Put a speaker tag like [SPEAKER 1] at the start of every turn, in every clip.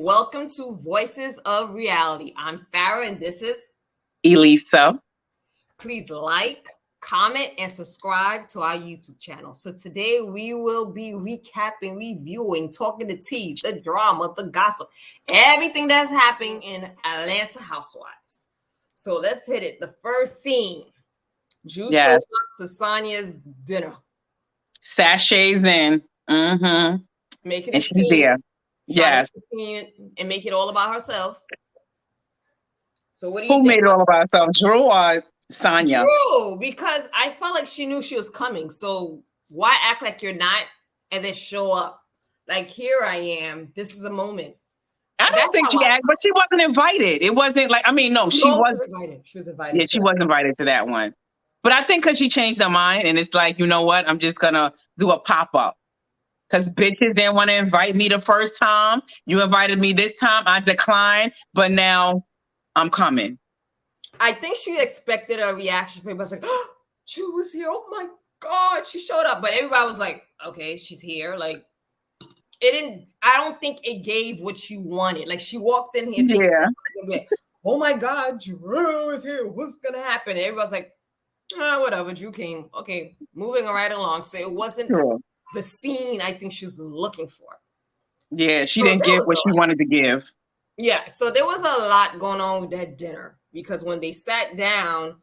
[SPEAKER 1] welcome to Voices of Reality. I'm Farah, and this is
[SPEAKER 2] Elisa.
[SPEAKER 1] Please like, comment, and subscribe to our YouTube channel. So today we will be recapping, reviewing, talking the tea, the drama, the gossip, everything that's happening in Atlanta Housewives. So let's hit it. The first scene. Drew shows up to Sonya's dinner.
[SPEAKER 2] Sachets in. Mm-hmm.
[SPEAKER 1] Making
[SPEAKER 2] and
[SPEAKER 1] a scene.
[SPEAKER 2] There. Yes.
[SPEAKER 1] And make it all about herself. So what do you
[SPEAKER 2] think? Who
[SPEAKER 1] made
[SPEAKER 2] it all about herself? Drew or Sonya?
[SPEAKER 1] Drew, because I felt like she knew she was coming. So why act like you're not and then show up? Like, here I am. This is a moment.
[SPEAKER 2] I don't think she acted, but she wasn't invited. It wasn't like, she was
[SPEAKER 1] invited. She was invited.
[SPEAKER 2] Yeah, she was invited to that one. But I think because she changed her mind and it's like, you know what? I'm just going to do a pop-up. Because bitches didn't want to invite me the first time. You invited me this time. I declined. But now I'm coming.
[SPEAKER 1] I think she expected a reaction. People was like, oh, Drew was here. Oh my God, she showed up. But everybody was like, okay, she's here. Like, it didn't, I don't think it gave what she wanted. Like, she walked in here thinking, oh my God, Drew is here. What's going to happen? And everybody's like, whatever, Drew came. Okay, moving right along. So it wasn't the scene I think she was looking for.
[SPEAKER 2] Yeah, she didn't give what she wanted to give.
[SPEAKER 1] Yeah, so there was a lot going on with that dinner because when they sat down,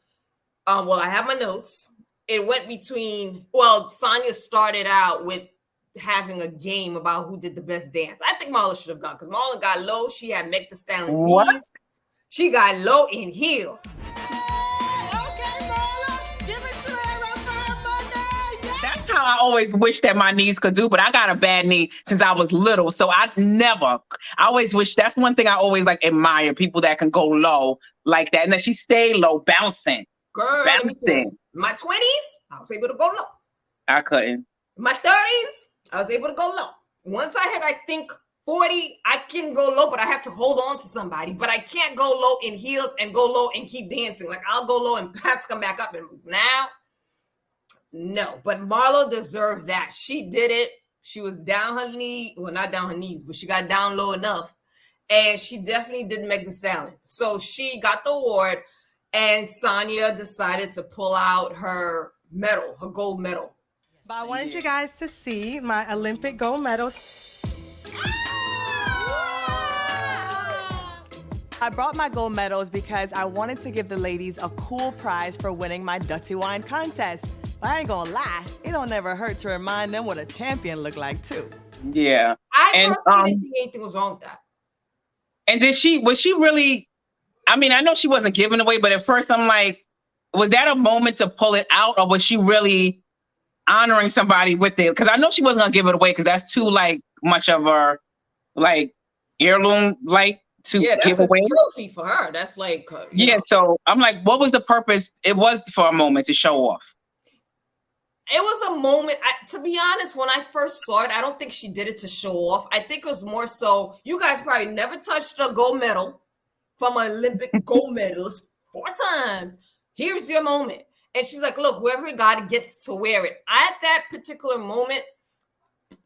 [SPEAKER 1] I have my notes. It went between, Sonya started out with having a game about who did the best dance. I think Marlo should have gone because Marlo got low. She had Meg Thee Stallion knees. She got low in heels.
[SPEAKER 2] How I always wish that my knees could do, but I got a bad knee since I was little. So I always wish, that's one thing I always admire, people that can go low like that. And then she stayed low, bouncing.
[SPEAKER 1] Girl, bouncing. My 20s, I was able to go low.
[SPEAKER 2] I couldn't.
[SPEAKER 1] My 30s, I was able to go low. Once I hit, I think 40, I can go low, but I have to hold on to somebody. But I can't go low in heels and go low and keep dancing. Like, I'll go low and have to come back up. And now, no, but Marlo deserved that. She did it. She was down her knee. Well, not down her knees, but she got down low enough. And she definitely did Meg Thee Stallion. So she got the award. And Sonya decided to pull out her medal, her gold medal.
[SPEAKER 3] But I wanted you guys to see my Olympic gold medal. I brought my gold medals because I wanted to give the ladies a cool prize for winning my Dirty Wine contest. I ain't gonna lie, it don't never hurt to remind them what a champion look like too.
[SPEAKER 2] Yeah.
[SPEAKER 1] I personally didn't think anything was wrong with that.
[SPEAKER 2] And was she really, I know she wasn't giving away, but at first I'm like, was that a moment to pull it out or was she really honoring somebody with it? Because I know she wasn't gonna give it away because that's too much of her heirloom to give away.
[SPEAKER 1] That's a trophy for her. That's
[SPEAKER 2] so I'm like, what was the purpose? It was for a moment to show off.
[SPEAKER 1] It was a moment. To be honest, when I first saw it, I don't think she did it to show off. I think it was more so, you guys probably never touched a gold medal from an Olympic gold medalist 4 times. Here's your moment. And she's like, look, whoever got gets to wear it. At that particular moment,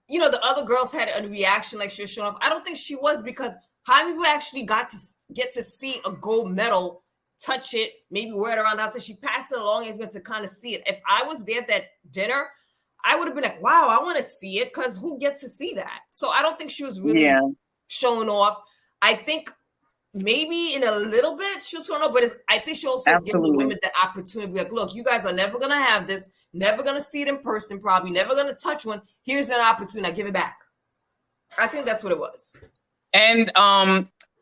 [SPEAKER 1] the other girls had a reaction like she was showing off. I don't think she was, because how many people actually got to get to see a gold medal, touch it, maybe wear it around the house, and she passed it along and to kind of see it. If I was there at that dinner, I would have been like, wow, I want to see it, because who gets to see that? So I don't think she was really showing off. I think maybe in a little bit she was showing off, but I think she also was giving the women the opportunity to be like, look, you guys are never going to have this, never going to see it in person, probably never going to touch one. Here's an opportunity. I give it back. I think that's what it was.
[SPEAKER 2] And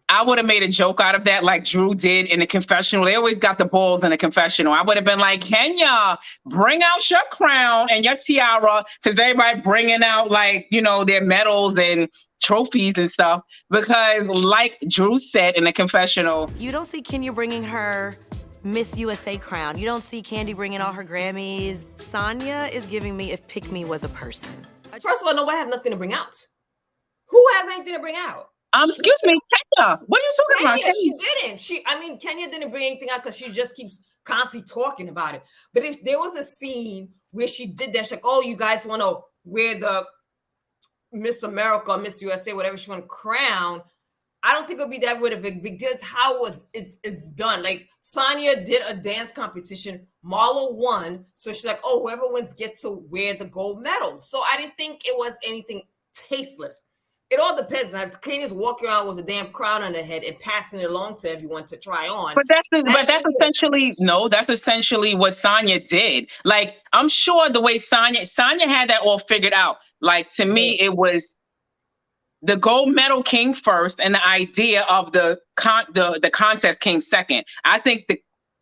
[SPEAKER 2] I would have made a joke out of that like Drew did in the confessional. They always got the balls in the confessional. I would have been like, Kenya, bring out your crown and your tiara, since everybody bringing out their medals and trophies and stuff. Because like Drew said in the confessional,
[SPEAKER 4] you don't see Kenya bringing her Miss USA crown. You don't see Kandi bringing all her Grammys. Sonya is giving me if Pick Me was a person.
[SPEAKER 1] First of all, nobody have nothing to bring out. Who has anything to bring out?
[SPEAKER 2] Excuse me, Kenya. What are you talking about?
[SPEAKER 1] Kenya? She didn't. Kenya didn't bring anything out because she just keeps constantly talking about it. But if there was a scene where she did that, she's like, oh, you guys want to wear the Miss America, Miss USA, whatever she want to crown, I don't think it'll be that big of a big deal. It's how it's done. Like Sonya did a dance competition. Marlo won. So she's like, oh, whoever wins get to wear the gold medal. So I didn't think it was anything tasteless. It all depends. Now, if Kandi's walking around with a damn crown on her head and passing it along to everyone to try on.
[SPEAKER 2] But that's essentially what Sonya did. Like, I'm sure the way Sonya had that all figured out. Like, to me, it was the gold medal came first, and the idea of the contest came second. I think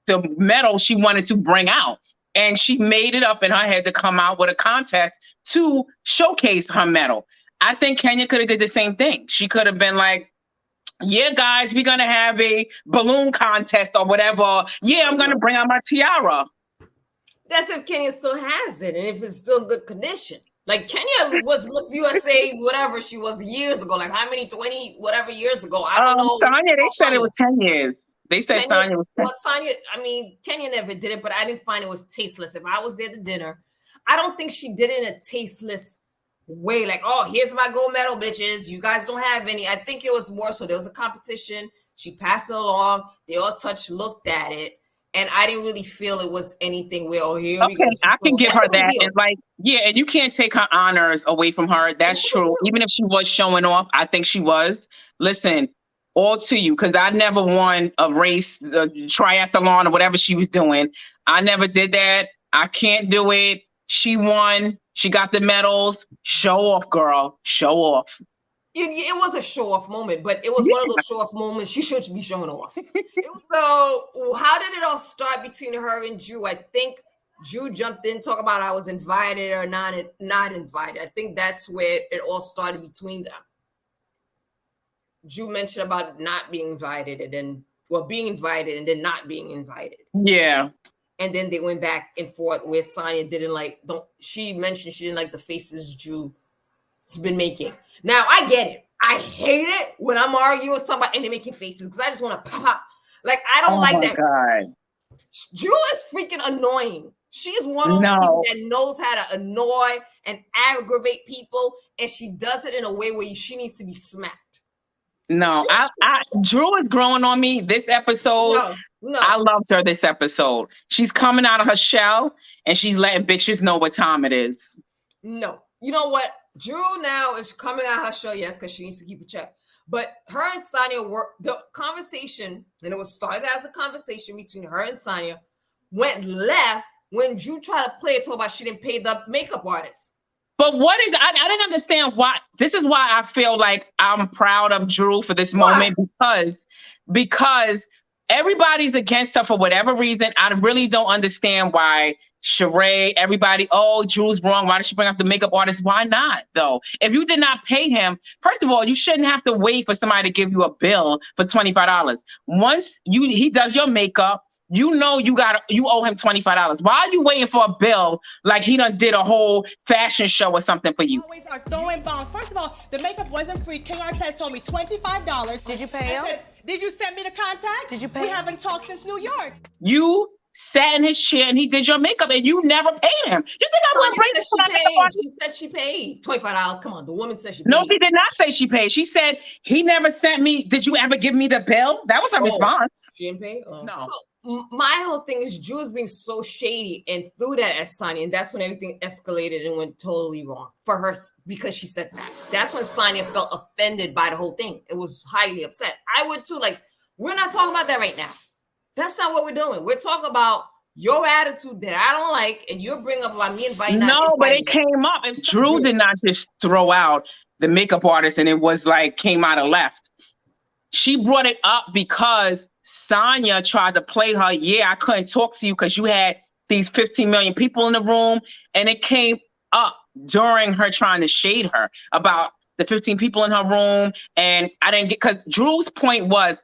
[SPEAKER 2] the medal she wanted to bring out, and she made it up in her head to come out with a contest to showcase her medal. I think Kenya could have did the same thing. She could have been like, yeah, guys, we're going to have a balloon contest or whatever. Yeah, I'm going to bring out my tiara.
[SPEAKER 1] That's if Kenya still has it and if it's still in good condition. Like Kenya was Miss USA, whatever she was years ago. Like how many, 20, whatever years ago. I don't know.
[SPEAKER 2] Sonya, they said it was 10 years. They said Sonya was 10.
[SPEAKER 1] Well, Sonya, I mean, Kenya never did it, but I didn't find it was tasteless. If I was there to dinner, I don't think she did it in a tasteless way. Like, oh, here's my gold medal, bitches. You guys don't have any. I think it was more so there was a competition. She passed it along. They all looked at it. And I didn't really feel it was anything where, oh, here we go.
[SPEAKER 2] Okay, I can give her that. And like, yeah, and you can't take her honors away from her. That's true. Even if she was showing off, I think she was. Listen, all to you, because I never won a race, a triathlon or whatever she was doing. I never did that. I can't do it. She won. She got the medals. Show off, girl. Show off.
[SPEAKER 1] It was a show-off moment, but it was one of those show-off moments she should be showing off. So how did it all start between her and Drew? I think Drew jumped in, talk about I was invited or not invited. I think that's where it all started between them. Drew mentioned about not being invited and then, well, being invited and then not being invited.
[SPEAKER 2] Yeah.
[SPEAKER 1] And then they went back and forth where Sonya she mentioned she didn't like the faces Drew's been making. Now, I get it. I hate it when I'm arguing with somebody and they're making faces because I just want to pop. Like, I don't like that.
[SPEAKER 2] God.
[SPEAKER 1] Drew is freaking annoying. She's one of those people that knows how to annoy and aggravate people, and she does it in a way where she needs to be smacked.
[SPEAKER 2] No, Drew is growing on me this episode. No. I loved her this episode. She's coming out of her shell, and she's letting bitches know what time it is.
[SPEAKER 1] No. You know what? Drew now is coming out her show, yes, because she needs to keep a check. But her and Sonya the conversation, and it was started as a conversation between her and Sonya, went left when Drew tried to play it, told about she didn't pay the makeup artist.
[SPEAKER 2] But I didn't understand why. This is why I feel like I'm proud of Drew for this moment, because everybody's against her for whatever reason. I really don't understand why. Sheree, everybody, oh, Drew's wrong. Why did she bring up the makeup artist? Why not, though? If you did not pay him, first of all, you shouldn't have to wait for somebody to give you a bill for $25. Once he does your makeup, you know you owe him $25. Why are you waiting for a bill like he done did a whole fashion show or something for you?
[SPEAKER 3] Always are throwing bombs. First of all, the makeup wasn't free. King Artez told me $25.
[SPEAKER 4] Did you pay him?
[SPEAKER 3] Did you send me the contact?
[SPEAKER 4] Did you pay him?
[SPEAKER 3] We haven't talked since New York.
[SPEAKER 2] You sat in his chair and he did your makeup and you never paid him. You think I wouldn't bring this to my makeup?
[SPEAKER 1] She said she paid $25. Come on, the woman said she paid.
[SPEAKER 2] No, she did not say she paid. She said he never sent me. Did you ever give me the bill? That was her response.
[SPEAKER 1] She didn't pay? Oh.
[SPEAKER 2] No.
[SPEAKER 1] So, my whole thing is Drew's being so shady and threw that at Sonya, and that's when everything escalated and went totally wrong for her because she said that. That's when Sonya felt offended by the whole thing. It was highly upset. I would too. Like, we're not talking about that right now. That's not what we're doing. We're talking about your attitude that I don't like, and you're bringing up about me inviting.
[SPEAKER 2] No, but it came up. And Drew did not just throw out the makeup artist, and it was like came out of left. She brought it up because Sonya tried to play her. Yeah, I couldn't talk to you because you had these 15 million people in the room, and it came up during her trying to shade her about the 15 people in her room, and I didn't get because Drew's point was.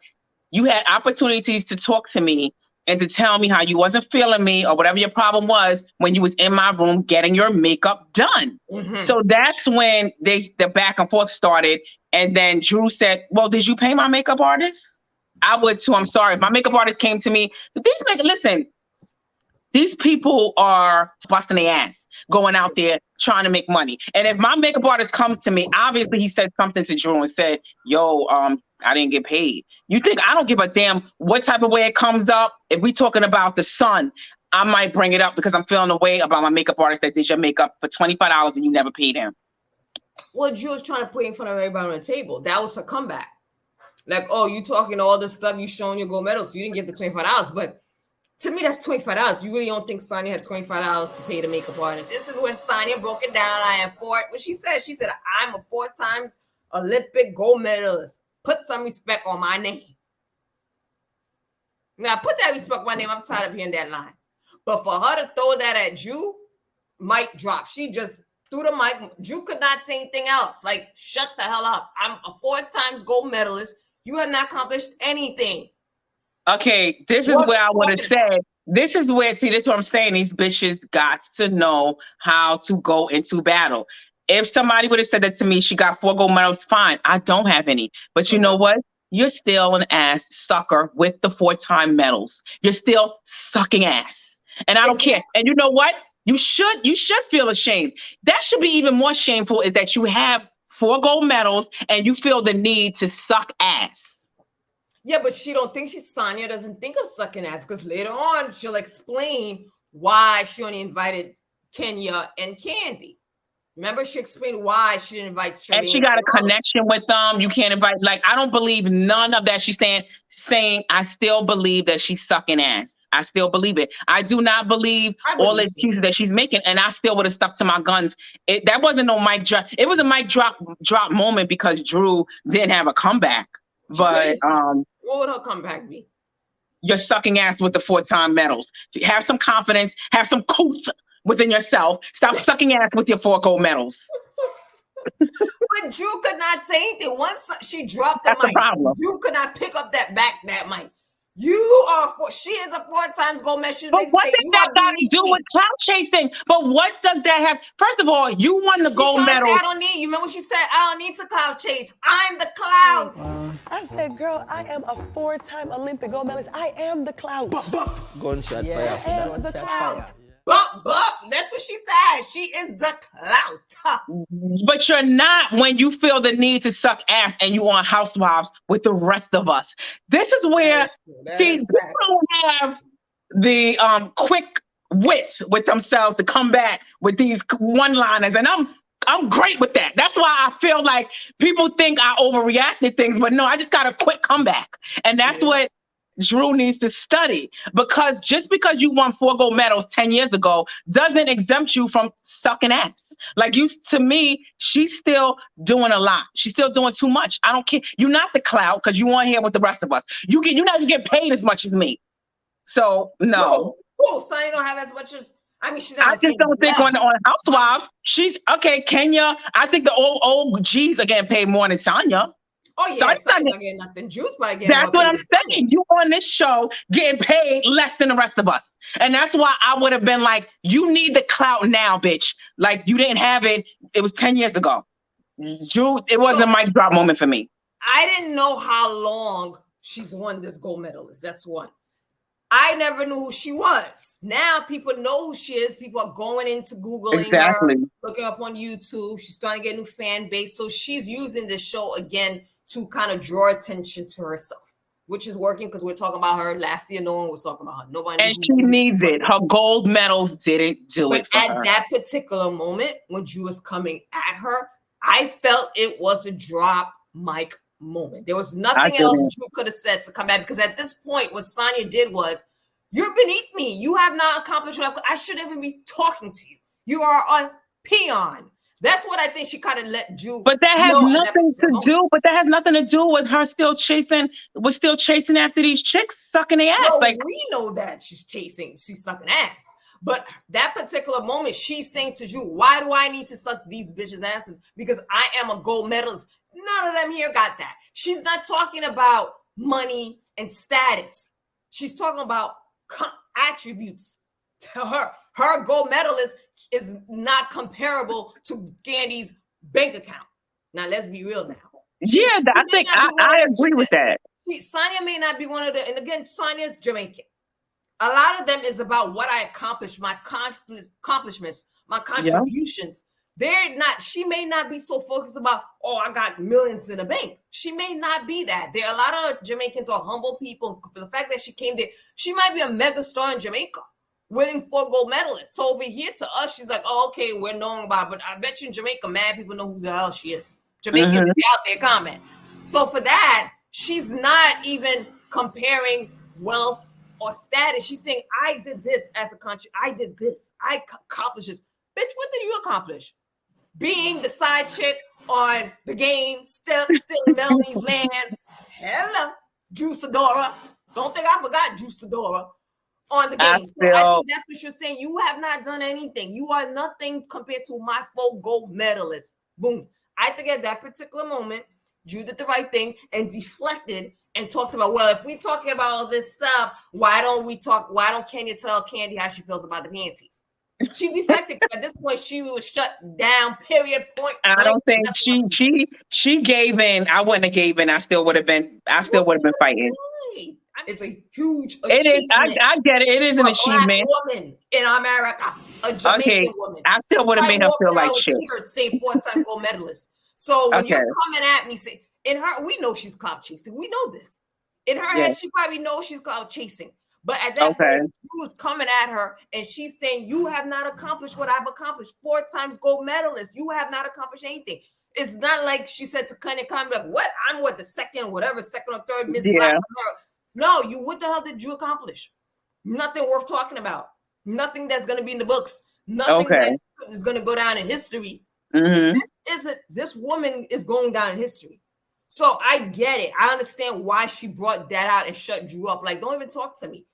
[SPEAKER 2] You had opportunities to talk to me and to tell me how you wasn't feeling me or whatever your problem was when you was in my room getting your makeup done. Mm-hmm. So that's when the back and forth started. And then Drew said, well, did you pay my makeup artist? I would too. I'm sorry. If my makeup artist came to me, listen, These people are busting their ass, going out there trying to make money. And if my makeup artist comes to me, obviously he said something to Drew and said, yo, I didn't get paid. You think I don't give a damn what type of way it comes up? If we talking about the sun, I might bring it up because I'm feeling a way about my makeup artist that did your makeup for $25 and you never paid him.
[SPEAKER 1] Well, Drew was trying to put in front of everybody on the table. That was her comeback. Like, oh, you talking all this stuff, you showing your gold medal, so you didn't get the $25. But to me, that's $25. You really don't think Sonya had $25 to pay the makeup artist? This is when Sonya broke it down. I am what she said. She said, I'm a 4 times Olympic gold medalist. Put some respect on my name. Now, put that respect on my name. I'm tired of hearing that line. But for her to throw that at Drew, mic drop. She just threw the mic. Drew could not say anything else. Like, shut the hell up. I'm a 4 times gold medalist. You have not accomplished anything.
[SPEAKER 2] Okay, this is where I would have said, this is where, see, this is what I'm saying. These bitches got to know how to go into battle. If somebody would have said that to me, she got 4 gold medals, fine. I don't have any. But you know what? You're still an ass sucker with the 4-time medals. You're still sucking ass. And I don't care. And you know what? You should feel ashamed. That should be even more shameful is that you have 4 gold medals and you feel the need to suck ass.
[SPEAKER 1] Yeah, but she don't think Sonya doesn't think of sucking ass because later on she'll explain why she only invited Kenya and Kandi. Remember, she explained why she didn't invite Shirley.
[SPEAKER 2] And she got a connection with them. You can't invite. Like, I don't believe none of that. She's saying I still believe that she's sucking ass. I still believe it. I do not believe all the excuses that she's making. And I still would have stuck to my guns. That wasn't no mic drop. It was a mic drop moment because Drew didn't have a comeback. But
[SPEAKER 1] what would her comeback be?
[SPEAKER 2] You're sucking ass with the 4-time medals. Have some confidence. Have some couth within yourself. Stop sucking ass with your 4 gold medals.
[SPEAKER 1] But Drew could not say anything. Once she dropped the mic,
[SPEAKER 2] the problem.
[SPEAKER 1] Drew could not pick up that mic. She is a 4 times gold medal.
[SPEAKER 2] But what does that got to do with clout chasing? But what does that have? First of all, you won the gold medal.
[SPEAKER 1] I don't need. You remember what she said? I don't need to clout chase. I'm the clout.
[SPEAKER 3] I said, girl, I am a 4-time Olympic gold medalist. I am the clout.
[SPEAKER 5] Gunshot
[SPEAKER 3] fire.
[SPEAKER 5] I
[SPEAKER 3] am the clout.
[SPEAKER 1] Bup. That's what she said. She is the clout.
[SPEAKER 2] But you're not when you feel the need to suck ass and you on Housewives with the rest of us. This is where these people don't have the quick wits with themselves to come back with these one-liners. And I'm great with that. That's why I feel like people think I overreacted things, but no, I just got a quick comeback. And that's what Drew needs to study, because just because you won 4 gold medals 10 years ago doesn't exempt you from sucking ass. Like to me, she's still doing a lot. She's still doing too much. I don't care. You're not the clout because you on here with the rest of us. You're not even get paid as much as me. So no.
[SPEAKER 1] Sonya don't have as much as I mean.
[SPEAKER 2] I just don't think on Housewives she's okay. Kenya, I think the old G's are getting paid more than Sonya.
[SPEAKER 1] Oh yeah, Sonya's not getting nothing. Juice, but again,
[SPEAKER 2] that's what I'm saying. You on this show getting paid less than the rest of us, and that's why I would have been like, "You need the clout now, bitch." Like you didn't have it. It was 10 years ago. Drew, it wasn't a mic drop moment for me.
[SPEAKER 1] I didn't know how long she's won this gold medalist. That's one. I never knew who she was. Now people know who she is. People are going into Googling her, looking up on YouTube. She's starting to get a new fan base. So she's using this show again to kind of draw attention to herself, which is working because we're talking about her. Last year, no one was talking about her. Nobody.
[SPEAKER 2] And she needs it. Her gold medals didn't do it for her.
[SPEAKER 1] At that particular moment, when Drew was coming at her, I felt it was a drop mic moment. There was nothing else Drew could have said to come back, because at this point, what Sonya did was, you're beneath me. You have not accomplished what I should even be talking to you. You are a peon. That's what I think she kind of let Drew.
[SPEAKER 2] But that has nothing to do. But that has nothing to do with her still chasing. We're still chasing after these chicks sucking their ass.
[SPEAKER 1] No,
[SPEAKER 2] like
[SPEAKER 1] we know that she's sucking ass. But that particular moment, she's saying to Drew, "Why do I need to suck these bitches' asses? Because I am a gold medalist." None of them here got that. She's not talking about money and status. She's talking about attributes. Her gold medalist is not comparable to Kandi's bank account. Now, let's be real now.
[SPEAKER 2] I think I agree with that.
[SPEAKER 1] Sonya may not be one of the, and again, Sonya's Jamaican. A lot of them is about what I accomplished, my accomplishments, my
[SPEAKER 2] Yeah.
[SPEAKER 1] contributions. They're not, she may not be so focused about, oh, I got millions in the bank. She may not be that. There are a lot of Jamaicans are humble people. For the fact that she came there, she might be a mega star in Jamaica, winning 4 gold medalists. So over here to us, she's like, oh, okay, we're known about, but I bet you in Jamaica, mad people know who the hell she is. Jamaicans
[SPEAKER 2] Mhm.
[SPEAKER 1] out there comment. So for that, she's not even comparing wealth or status. She's saying, I did this as a country. I did this. I accomplished this. Bitch, what did you accomplish? Being the side chick on the game, still Melanie's land. Hello, Juiceadora. Don't think I forgot Juiceadora on the game. So I think that's what you're saying. You have not done anything. You are nothing compared to my 4 gold medalists. Boom. I think at that particular moment, you did the right thing and deflected and talked about, well, if we're talking about all this stuff, why don't Kenya tell Kandi how she feels about the panties? She deflected because at this point she was shut down, period, point.
[SPEAKER 2] I don't think she gave in. I wouldn't have gave in. I still would have been fighting.
[SPEAKER 1] It's a huge
[SPEAKER 2] achievement. It is. I get it. It is an achievement.
[SPEAKER 1] Black woman in America, a Jamaican woman.
[SPEAKER 2] I still would have made her feel like shit.
[SPEAKER 1] Saying 4-time gold medalist. So when you're coming at me, say in her, we know she's clout chasing. We know this. In her head, she probably knows she's clout chasing. But at that point, you was coming at her and she's saying, you have not accomplished what I've accomplished. 4 times gold medalist. You have not accomplished anything. It's not like she said to Kandi, like, what? I'm the second or third Miss Black America. No, what the hell did you accomplish? Nothing worth talking about. Nothing that's going to be in the books. Nothing that is going to go down in history. Mm-hmm. This woman is going down in history. So I get it. I understand why she brought that out and shut Drew up. Like, don't even talk to me.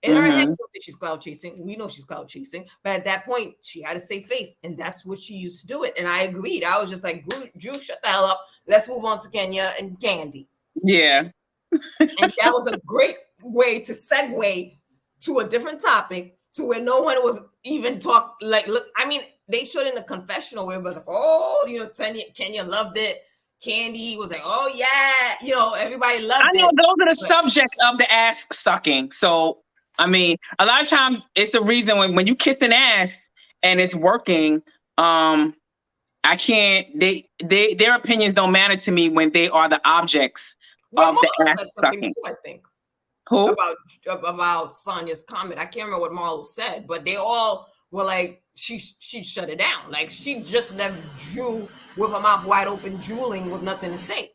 [SPEAKER 1] In her head, she's clout chasing. We know she's clout chasing. But at that point, she had a safe face. And that's what she used to do it. And I agreed. I was just like, Drew, shut the hell up. Let's move on to Kenya and Kandi.
[SPEAKER 2] Yeah.
[SPEAKER 1] And that was a great way to segue to a different topic to where no one was even look, I mean, they showed in the confessional where it was like, oh, Kenya loved it. Kandi was like, oh yeah, everybody loved it.
[SPEAKER 2] I know those are the subjects of the ass sucking. So, I mean, a lot of times it's the reason when you kiss an ass and it's working, I can't, their opinions don't matter to me when they are the objects.
[SPEAKER 1] Well, Marlo said something too, I think.
[SPEAKER 2] Who?
[SPEAKER 1] About Sonya's comment. I can't remember what Marlo said, but they all were like, she shut it down. Like, she just left Drew with her mouth wide open, drooling with nothing to say.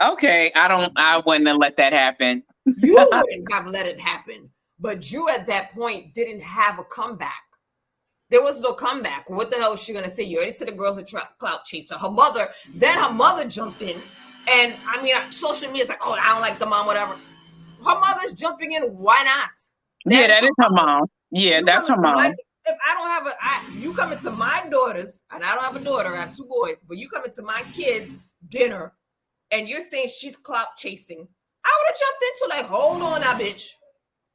[SPEAKER 2] Okay, I wouldn't have let that happen.
[SPEAKER 1] You wouldn't have let it happen. But Drew at that point didn't have a comeback. There was no comeback. What the hell was she going to say? You already said the girl's a clout chaser. Her mother jumped in. And I mean, social media is like, oh, I don't like the mom, whatever. Her mother's jumping in. Why not?
[SPEAKER 2] That is her mom. Yeah, that's her mom.
[SPEAKER 1] If I don't have you come into my daughters, and I don't have a daughter, I have 2 boys, but you come into my kids' dinner, and you're saying she's clout chasing, I would have jumped into like, hold on now, bitch.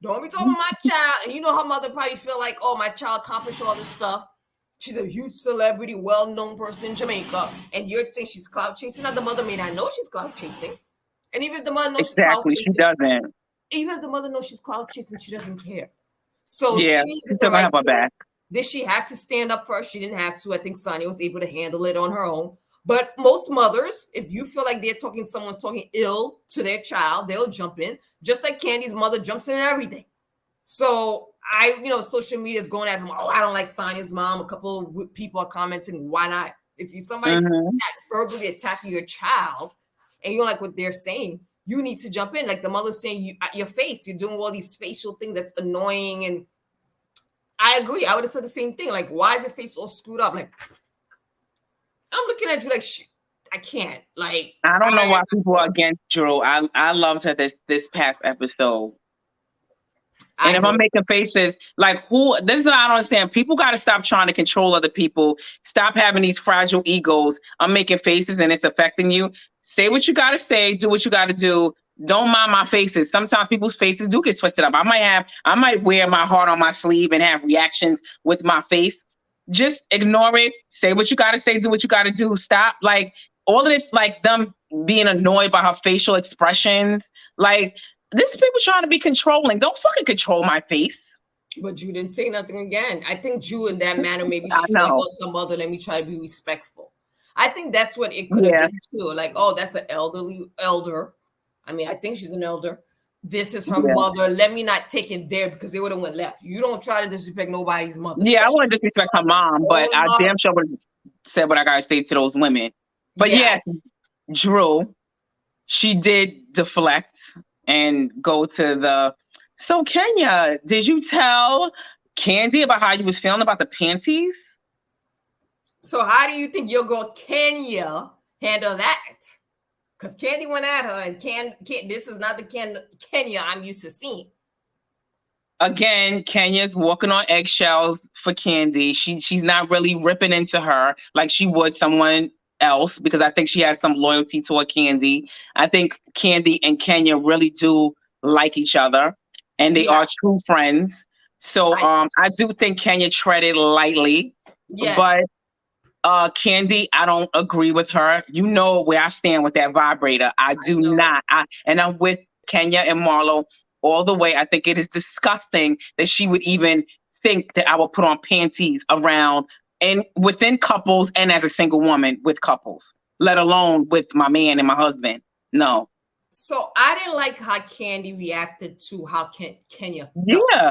[SPEAKER 1] Don't be talking about my child. And her mother probably feel like, oh, my child accomplished all this stuff. She's a huge celebrity, well-known person in Jamaica. And you're saying she's clout chasing. Now, the mother may not know she's clout chasing. And even if the mother knows she's clout chasing.
[SPEAKER 2] She doesn't.
[SPEAKER 1] Even if the mother knows she's clout chasing, she doesn't care. So
[SPEAKER 2] she still have her back.
[SPEAKER 1] Did she have to stand up first? She didn't have to. I think Sonya was able to handle it on her own. But most mothers, if you feel like someone's talking ill to their child, they'll jump in. Just like Kandi's mother jumps in and everything. So social media is going at him. Oh, I don't like Sonya's mom. A couple of people are commenting. Why not? If you somebody verbally attacking your child and you don't like what they're saying, you need to jump in. Like the mother's saying, your face, you're doing all these facial things that's annoying. And I agree. I would have said the same thing. Like, why is your face all screwed up? Like, I'm looking at you like, I can't. Like,
[SPEAKER 2] I don't know why people are against Drew. I loved her this past episode. And if I'm making faces, like this is what I don't understand. People got to stop trying to control other people. Stop having these fragile egos. I'm making faces and it's affecting you. Say what you got to say. Do what you got to do. Don't mind my faces. Sometimes people's faces do get twisted up. I might wear my heart on my sleeve and have reactions with my face. Just ignore it. Say what you got to say. Do what you got to do. Stop. Like all of this, like them being annoyed by her facial expressions. Like, This people trying to be controlling. Don't fucking control my face.
[SPEAKER 1] But you didn't say nothing again. I think you in that manner, maybe
[SPEAKER 2] I
[SPEAKER 1] she feel like,
[SPEAKER 2] know.
[SPEAKER 1] oh, some mother, let me try to be respectful. I think that's what it could have been too. Like, oh, that's an elder. I mean, I think she's an elder. This is her mother. Let me not take it there because they would have went left. You don't try to disrespect nobody's mother.
[SPEAKER 2] Yeah, I wouldn't disrespect her mom, but I damn sure would have said what I gotta say to those women. But yeah, Drew, she did deflect and go to the. So Kenya, did you tell Kandi about how you was feeling about the panties?
[SPEAKER 1] So how do you think your girl Kenya handle that? Because Kandi went at her, and this is not the Kenya I'm used to seeing.
[SPEAKER 2] Again, Kenya's walking on eggshells for Kandi. She's not really ripping into her like she would someone else, because I think she has some loyalty toward Kandi. I think Kandi and Kenya really do like each other, and they are true friends. So I do think Kenya treaded lightly, but Kandi, I don't agree with her. You know where I stand with that vibrator. I do not. And I'm with Kenya and Marlo all the way. I think it is disgusting that she would even think that I would put on panties around and within couples and as a single woman with couples, let alone with my man and my husband. No.
[SPEAKER 1] So I didn't like how Kandi reacted to how Kenya felt.
[SPEAKER 2] Yeah.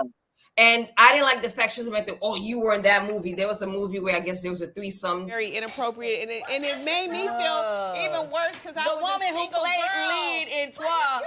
[SPEAKER 1] And I didn't like the fact she was like, oh, you were in that movie. There was a movie where I guess there was a threesome.
[SPEAKER 5] Very inappropriate, and it made me feel even worse because I was
[SPEAKER 4] woman
[SPEAKER 5] a
[SPEAKER 4] who played
[SPEAKER 5] girl.
[SPEAKER 4] lead in Twa.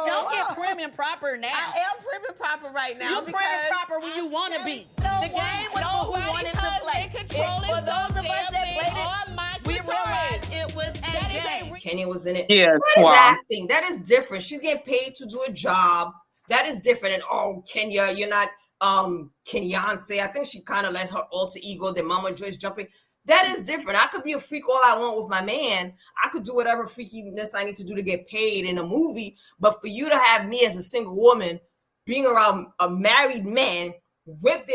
[SPEAKER 4] Don't get prim and proper now.
[SPEAKER 5] I am prim and proper right now.
[SPEAKER 4] You prim and proper when you want to be. The game was for who wanted to play. For those of us that played it, we realized it was a game.
[SPEAKER 1] Kenya was in it.
[SPEAKER 2] Yeah,
[SPEAKER 1] that is acting. That is different. She's getting paid to do a job. That is different. And oh, Kenya, you're not Kenyance. I think she kind of lets her alter ego, the Mama Joyce jumping. That is different. I could be a freak all I want with my man. I could do whatever freakiness I need to do to get paid in a movie. But for you to have me as a single woman being around a married man with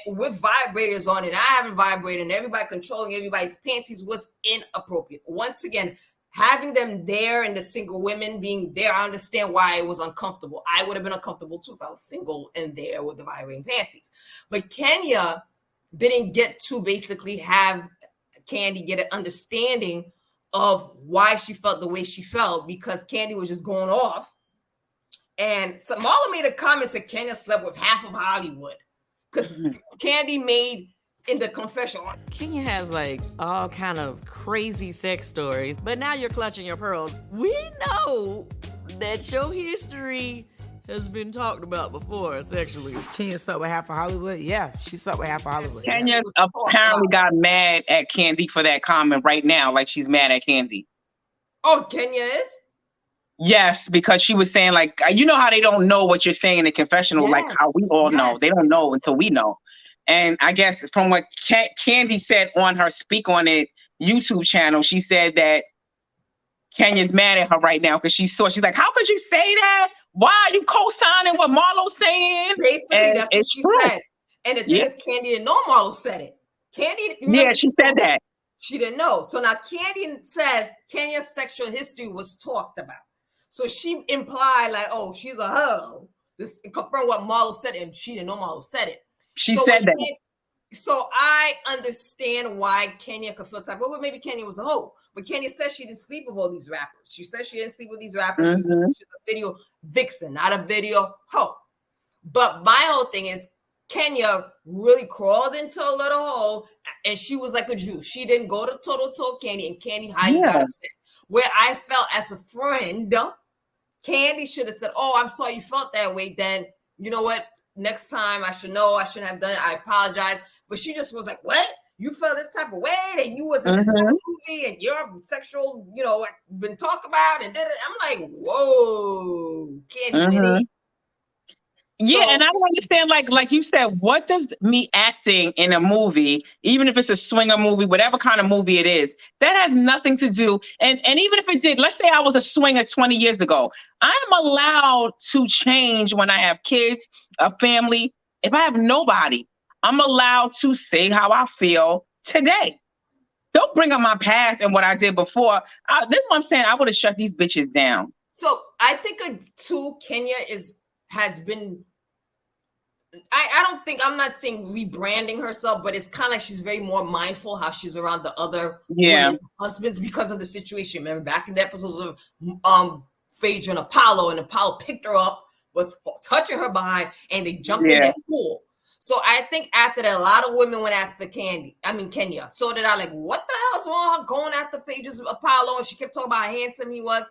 [SPEAKER 1] vibrators on it, I haven't vibrated, and everybody controlling everybody's panties was inappropriate. Once again, having them there and the single women being there, I understand why it was uncomfortable. I would have been uncomfortable too if I was single and there with the vibrating panties. But Kenya didn't get to basically have Kandi get an understanding of why she felt the way she felt, because Kandi was just going off. And so Marlo made a comment that Kenya slept with half of Hollywood, because Kandi made in the confession.
[SPEAKER 6] Kenya has like all kind of crazy sex stories, but now you're clutching your pearls. We know that your history has been talked about before sexually.
[SPEAKER 3] Kenya slept with half of Hollywood? Yeah, she slept with half of Hollywood.
[SPEAKER 2] Kenya apparently got mad at Kandi for that comment right now, like she's mad at Kandi.
[SPEAKER 1] Oh, Kenya is?
[SPEAKER 2] Yes, because she was saying, like, you know how they don't know what you're saying in the confessional, like how we all know. They don't know until we know. And I guess from what Kandi said on her Speak On It YouTube channel, she said that Kenya's mad at her right now because she's like, how could you say that? Why are you co-signing what Marlo's saying?
[SPEAKER 1] Basically, that's what she said. And the thing is, Kandi didn't know Marlo said it. Kandi,
[SPEAKER 2] she said that.
[SPEAKER 1] She didn't know. So now Kandi says Kenya's sexual history was talked about. So she implied like, oh, she's a hoe. This confirmed what Marlo said, and she didn't know Marlo said it.
[SPEAKER 2] She said that.
[SPEAKER 1] So I understand why Kenya could feel type, well, maybe Kenya was a hoe. But Kenya said she didn't sleep with all these rappers. She said she didn't sleep with these rappers. She's a video vixen, not a video hoe. But my whole thing is Kenya really crawled into a little hole, and she was like a Jew. She didn't go to toe Kandi, and Kandi highly got upset. Where I felt as a friend, Kandi should have said, oh, I'm sorry you felt that way. Then, you know what? Next time I should know. I shouldn't have done it. I apologize. But she just was like, what? You felt this type of way? And you was in this type of movie and you're sexual, been talked about. And I'm like, whoa, Kandi.
[SPEAKER 2] Yeah, and I don't understand, like you said, what does me acting in a movie, even if it's a swinger movie, whatever kind of movie it is, that has nothing to do. And even if it did, let's say I was a swinger 20 years ago, I am allowed to change when I have kids, a family. If I have nobody, I'm allowed to say how I feel today. Don't bring up my past and what I did before. This is what I'm saying. I would have shut these bitches down.
[SPEAKER 1] So I think Kenya has been. I don't think, I'm not saying rebranding herself, but it's kind of like she's very more mindful how she's around the other women's husbands because of the situation. Remember back in the episodes of Phaedra and Apollo picked her up, was touching her behind, and they jumped in that pool. So I think after that, a lot of women went after Kenya. So did I. Like, what the hell is wrong with her going after Phaedra's Apollo? And she kept talking about how handsome he was.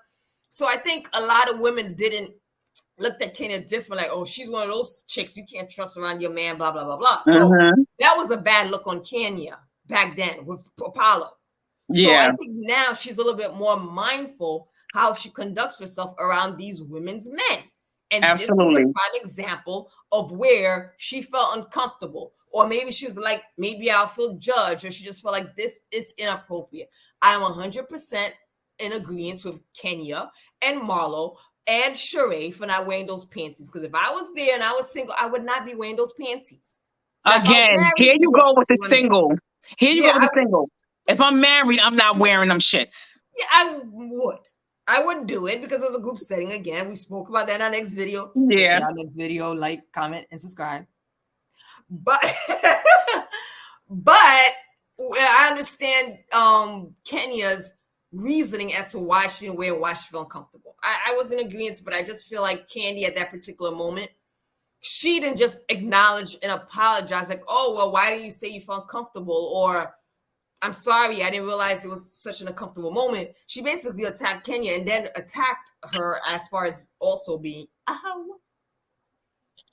[SPEAKER 1] So I think a lot of women looked at Kenya different, like, oh, she's one of those chicks you can't trust around your man, blah, blah, blah, blah. So that was a bad look on Kenya back then with Apollo. So I think now she's a little bit more mindful how she conducts herself around these women's men. And this was a prime example of where she felt uncomfortable. Or maybe she was like, maybe I'll feel judged, or she just felt like this is inappropriate. I'm 100% in agreement with Kenya and Marlo and Sheree for not wearing those panties. Because if I was there and I was single, I would not be wearing those panties.
[SPEAKER 2] Again, here you go with the single. Here you go with the single. If I'm married, I'm not wearing them shits.
[SPEAKER 1] Yeah, I would do it because it was a group setting. Again, we spoke about that in our next video.
[SPEAKER 2] Yeah.
[SPEAKER 1] In our next video, like, comment, and subscribe. But I understand Kenya's reasoning as to why she didn't wear and why she felt uncomfortable. I was in agreement, but I just feel like Kandi at that particular moment, she didn't just acknowledge and apologize like, oh, well, why didn't you say you felt uncomfortable? Or I'm sorry, I didn't realize it was such an uncomfortable moment. She basically attacked Kenya and then attacked her as far as also being,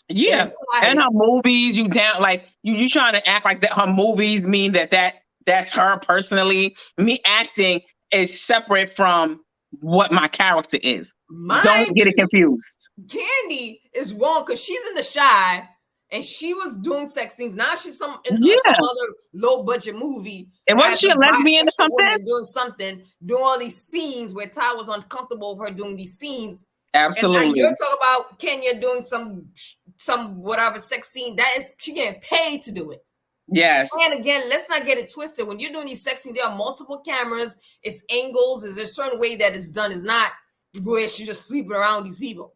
[SPEAKER 2] yeah. And her movies, you trying to act like that her movies mean that's her personally. Me acting is separate from what my character is. Don't get it confused.
[SPEAKER 1] Kandi is wrong because she's in The Shy and she was doing sex scenes. Now she's in some other low budget movie.
[SPEAKER 2] And wasn't she a lesbian or
[SPEAKER 1] something? Doing all these scenes where Ty was uncomfortable with her doing these scenes.
[SPEAKER 2] Absolutely.
[SPEAKER 1] And you're talking about Kenya doing some whatever sex scene. She getting paid to do it.
[SPEAKER 2] Yes.
[SPEAKER 1] And again, let's not get it twisted. When you're doing these sex scenes, there are multiple cameras, it's angles, there's a certain way that it's done. It's not where she's just sleeping around these people.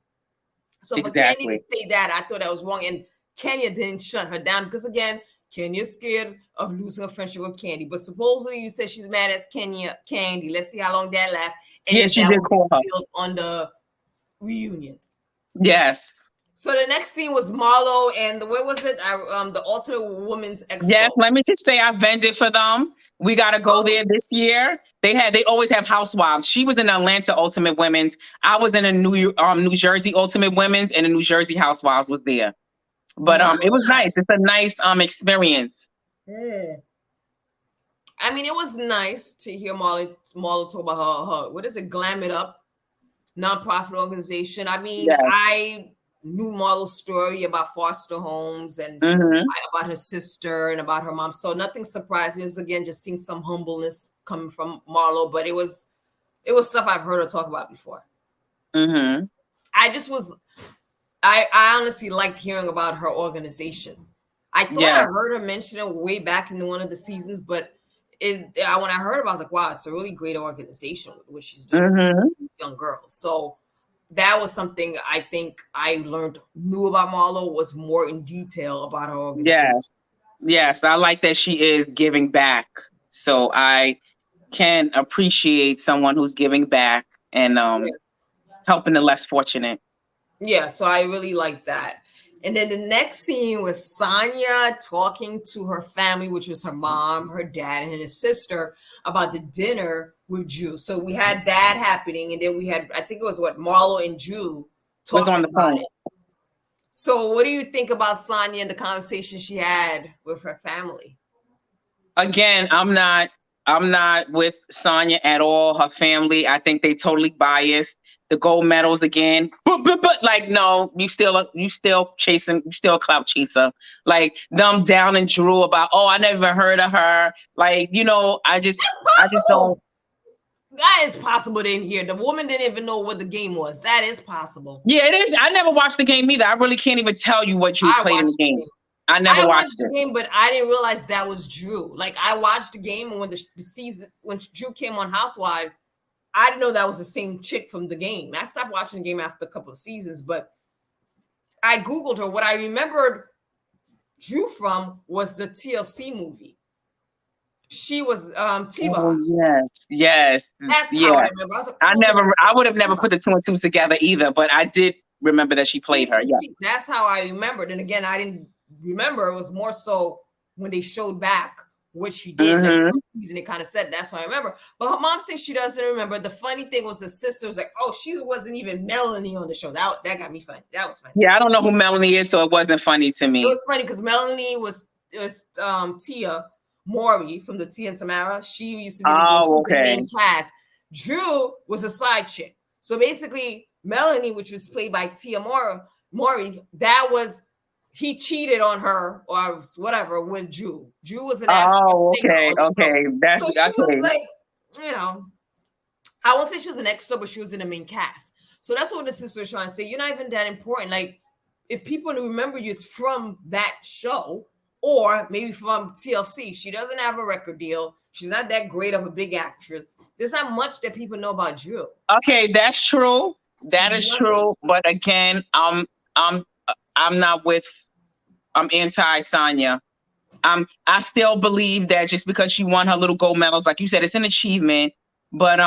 [SPEAKER 1] So for Kandi to say that, I thought that was wrong. And Kenya didn't shut her down because, again, Kenya's scared of losing a friendship with Kandi. But supposedly you said she's mad at Kandi. Let's see how long that lasts. And
[SPEAKER 2] she did call her
[SPEAKER 1] on the reunion.
[SPEAKER 2] Yes.
[SPEAKER 1] So the next scene was Marlo and the Ultimate Women's Expo.
[SPEAKER 2] Yes, let me just say I vended for them. We got to go there this year. They always have Housewives. She was in Atlanta Ultimate Women's. I was in a New Jersey Ultimate Women's, and the New Jersey Housewives was there. But it was nice. It's a nice experience.
[SPEAKER 1] Yeah. I mean, it was nice to hear Marlo talk about her what is it, Glam It Up nonprofit organization. I mean, I knew Marlo's story about foster homes and about her sister and about her mom. So nothing surprised me. It's again just seeing some humbleness coming from Marlo, but it was stuff I've heard her talk about before. I honestly liked hearing about her organization. I thought I heard her mention it way back in one of the seasons, but when I heard about it, I was like, wow, it's a really great organization with what she's doing for young girls. So that was something I think I knew about Marlo, was more in detail about her organization.
[SPEAKER 2] Yes, I like that she is giving back. So I can appreciate someone who's giving back and helping the less fortunate.
[SPEAKER 1] Yeah, so I really like that. And then the next scene was Sonia talking to her family, which was her mom, her dad, and his sister, about the dinner with Drew. So we had that happening, and then we had, I think it was Marlo and Drew talking
[SPEAKER 2] on the
[SPEAKER 1] about
[SPEAKER 2] phone.
[SPEAKER 1] it. So what do you think about Sonia and the conversation she had with her family?
[SPEAKER 2] Again, I'm not with Sonia at all. Her family, I think they totally biased. The gold medals again, but like, no, you still chasing, you still a clout chaser. Like them down and Drew about, oh, I never heard of her. Like, I just don't.
[SPEAKER 1] That is possible. Didn't hear the woman didn't even know what the game was. That is possible.
[SPEAKER 2] Yeah, it is. I never watched the game either. I really can't even tell you what you played in the game. I never watched
[SPEAKER 1] the
[SPEAKER 2] it.
[SPEAKER 1] game, but I didn't realize that was Drew. Like I watched the game, and when the season when Drew came on Housewives, I didn't know that was the same chick from the game. I stopped watching the game after a couple of seasons, but I Googled her. What I remembered Drew from was the TLC movie. She was T-Box.
[SPEAKER 2] Oh, yes.
[SPEAKER 1] That's how I remember. I was like,
[SPEAKER 2] I would have never put the two and two together either, but I did remember that she played her. Yeah.
[SPEAKER 1] That's how I remembered. And again, I didn't remember. It was more so when they showed back what she did. Like the season, it kind of said that's what I remember. But her mom says she doesn't remember. The funny thing was the sister was like, oh, she wasn't even Melanie on the show. That got me funny. That was funny.
[SPEAKER 2] Yeah, I don't know who Melanie is, so it wasn't funny to me.
[SPEAKER 1] It was funny because Melanie was Tia Mowry from the Tia and Tamara. She used to be the main cast. Drew was a side chick. So basically, Melanie, which was played by Tia Mowry, that was he cheated on her or whatever with Drew. Drew was an actor.
[SPEAKER 2] Okay. That's
[SPEAKER 1] so she was like, you know, I won't say she was an extra, but she was in the main cast. So that's what the sister was trying to say. You're not even that important. Like, if people remember you, it's from that show or maybe from TLC. She doesn't have a record deal. She's not that great of a big actress. There's not much that people know about Drew.
[SPEAKER 2] Okay, that's true. That is true. But again, I'm anti Sonya. I still believe that just because she won her little gold medals, like you said, it's an achievement. But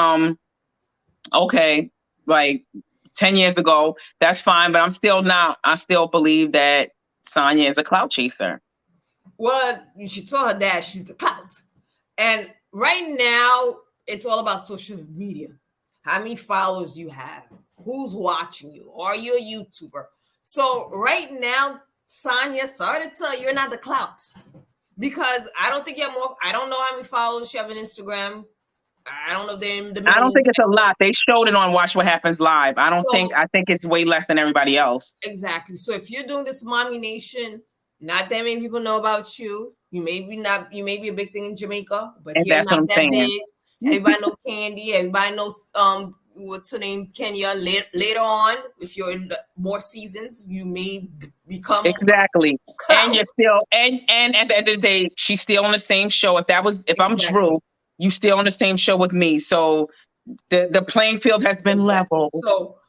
[SPEAKER 2] okay, like 10 years ago, that's fine. But I'm still not. I still believe that Sonya is a clout chaser.
[SPEAKER 1] Well, she told her dad she's a clout. And right now, it's all about social media. How many followers you have? Who's watching you? Are you a YouTuber? So right now, Sonya, sorry to tell you, you're not the clout. Because I don't think you have more. I don't know how many followers you have on Instagram. I don't know if they're in the millions.
[SPEAKER 2] I don't think it's a lot. They showed it on Watch What Happens Live. I think it's way less than everybody else.
[SPEAKER 1] Exactly. So if you're doing this Mommy Nation, not that many people know about you. You may be a big thing in Jamaica, but
[SPEAKER 2] and
[SPEAKER 1] you're not that big. Everybody knows Kandi. Everybody knows what's her name, Kenya. Later on, if you're in more seasons, you may become
[SPEAKER 2] exactly. And you're still and at the end of the day, she's still on the same show. If I'm Drew, you still on the same show with me. So the playing field has been leveled.
[SPEAKER 1] So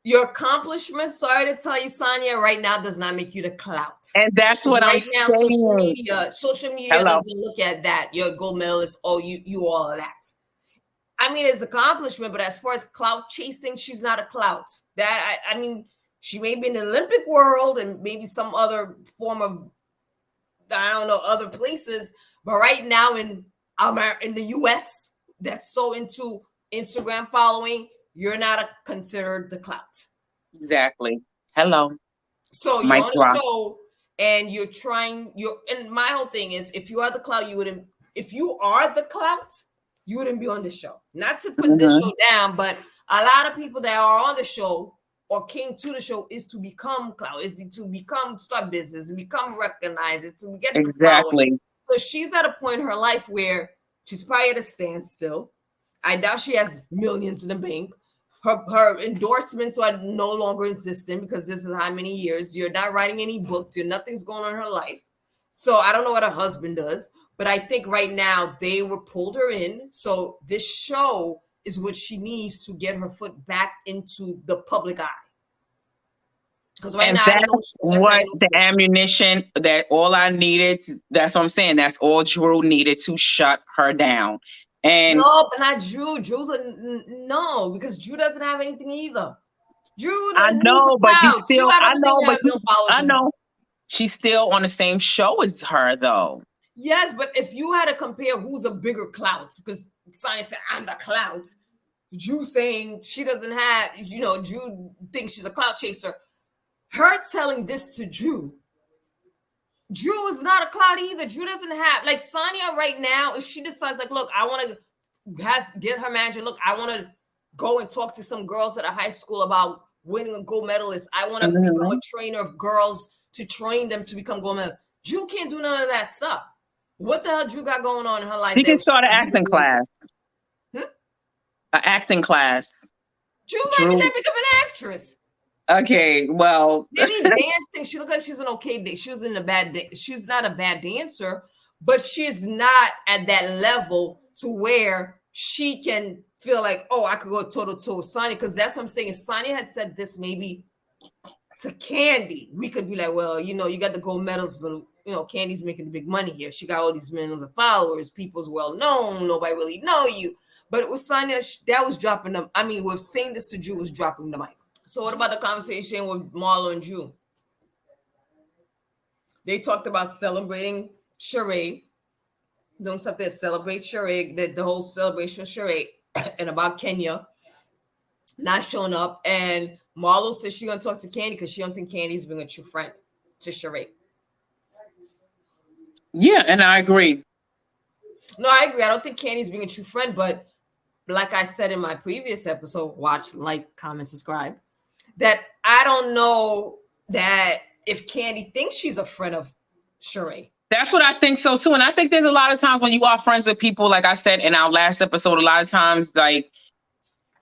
[SPEAKER 1] your accomplishments, sorry to tell you, Sonya, right now does not make you the clout.
[SPEAKER 2] And that's what I'm saying.
[SPEAKER 1] Right now, social media doesn't look at that. You're a gold medalist. Oh, you all of that. I mean, it's accomplishment, but as far as clout chasing, she's not a clout. I mean, she may be in the Olympic world and maybe some other form of, I don't know, other places. But right now in the US, that's so into Instagram following, you're not considered the clout.
[SPEAKER 2] Exactly. Hello.
[SPEAKER 1] So you're on a show and and my whole thing is, if you are the clout, you wouldn't be on the show. Not to put this show down, but a lot of people that are on the show or came to the show is to become clout, is to start business, become recognized, is to get
[SPEAKER 2] exactly.
[SPEAKER 1] So she's at a point in her life where she's probably at a standstill. I doubt she has millions in the bank. Her endorsements are no longer existing because this is how many years. You're not writing any books. Nothing's going on in her life. So I don't know what her husband does, but I think right now they pulled her in. So this show is what she needs to get her foot back into the public eye. Because right now,
[SPEAKER 2] that's the ammunition that all I needed. That's what I'm saying. That's all Drew needed to shut her down. And
[SPEAKER 1] no, but not Drew. No, because Drew doesn't have anything either.
[SPEAKER 2] I know, but you still. I know. She's still on the same show as her, though.
[SPEAKER 1] Yes, but if you had to compare who's a bigger clout, because Sonya said, I'm the clout. Drew saying she doesn't have, Drew thinks she's a clout chaser. Her telling this to Drew is not a clout either. Drew doesn't have, like Sonya right now, if she decides, like, look, I want to get her manager, look, I want to go and talk to some girls at a high school about winning a gold medalist. I want to become a trainer of girls to train them to become gold medalists. Drew can't do none of that stuff. What the hell Drew got going on in her life?
[SPEAKER 2] She can start an acting class. An acting class.
[SPEAKER 1] Drew's not even that big of an actress.
[SPEAKER 2] Okay, well,
[SPEAKER 1] Maybe dancing. She looked like she's an okay. She was in a bad. She's not a bad dancer, but she's not at that level to where she can feel like, oh, I could go toe to toe with Sonya. Because that's what I'm saying. If Sonya had said this, maybe to Kandi, we could be like, well, you know, you got the gold medals, but you know, Candy's making the big money here. She got all these millions of followers. People's well known. Nobody really know you. But it was Sonya that was dropping them. I mean, with saying this to Drew was dropping the mic. So what about the conversation with Marlo and Drew? They talked about celebrating Sheree, doing something to celebrate Sheree, the whole celebration of Sheree, and about Kenya not showing up. And Marlo says she's gonna talk to Kandi because she don't think Candy's being a true friend to Sheree.
[SPEAKER 2] Yeah, and I agree.
[SPEAKER 1] No, I agree. I don't think Candy's being a true friend, but like I said in my previous episode, watch, like, comment, subscribe, that I don't know that if Kandi thinks she's a friend of Sheree.
[SPEAKER 2] That's what I think so too. And I think there's a lot of times when you are friends with people, like I said in our last episode, a lot of times, like,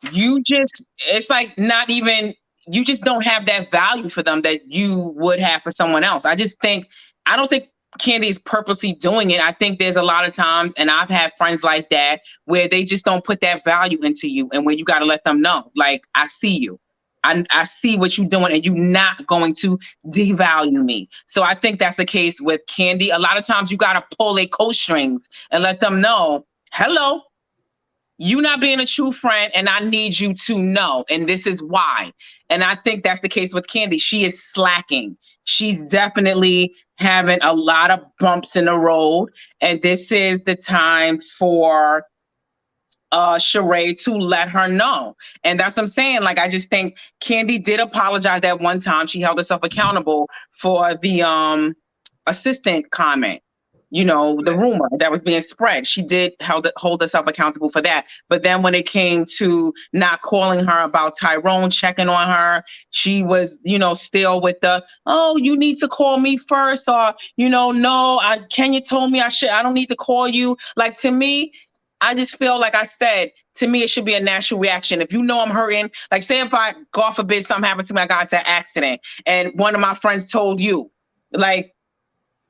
[SPEAKER 2] it's like not even, you just don't have that value for them that you would have for someone else. I don't think Kandi is purposely doing it. I think there's a lot of times, and I've had friends like that, where they just don't put that value into you. And where you got to let them know, like, I see you. I see what you're doing, and you're not going to devalue me. So I think that's the case with Kandi. A lot of times you got to pull their coastrings and let them know, hello, you not being a true friend, and I need you to know, and this is why. And I think that's the case with Kandi. She is slacking. She's definitely having a lot of bumps in the road, and this is the time for Sheree to let her know. And that's what I'm saying. Like, I just think Kandi did apologize that one time. She held herself accountable for the assistant comment, you know, the rumor that was being spread. She did hold herself accountable for that. But then when it came to not calling her about Tyrone, checking on her, she was, you know, still with the, oh, you need to call me first, or, you know, no, Kenya told me I don't need to call you. Like, to me, I just feel like I said, to me, it should be a natural reaction. If you know I'm hurting, like, say if God forbid, something happened to me, I got into an accident, and one of my friends told you, like,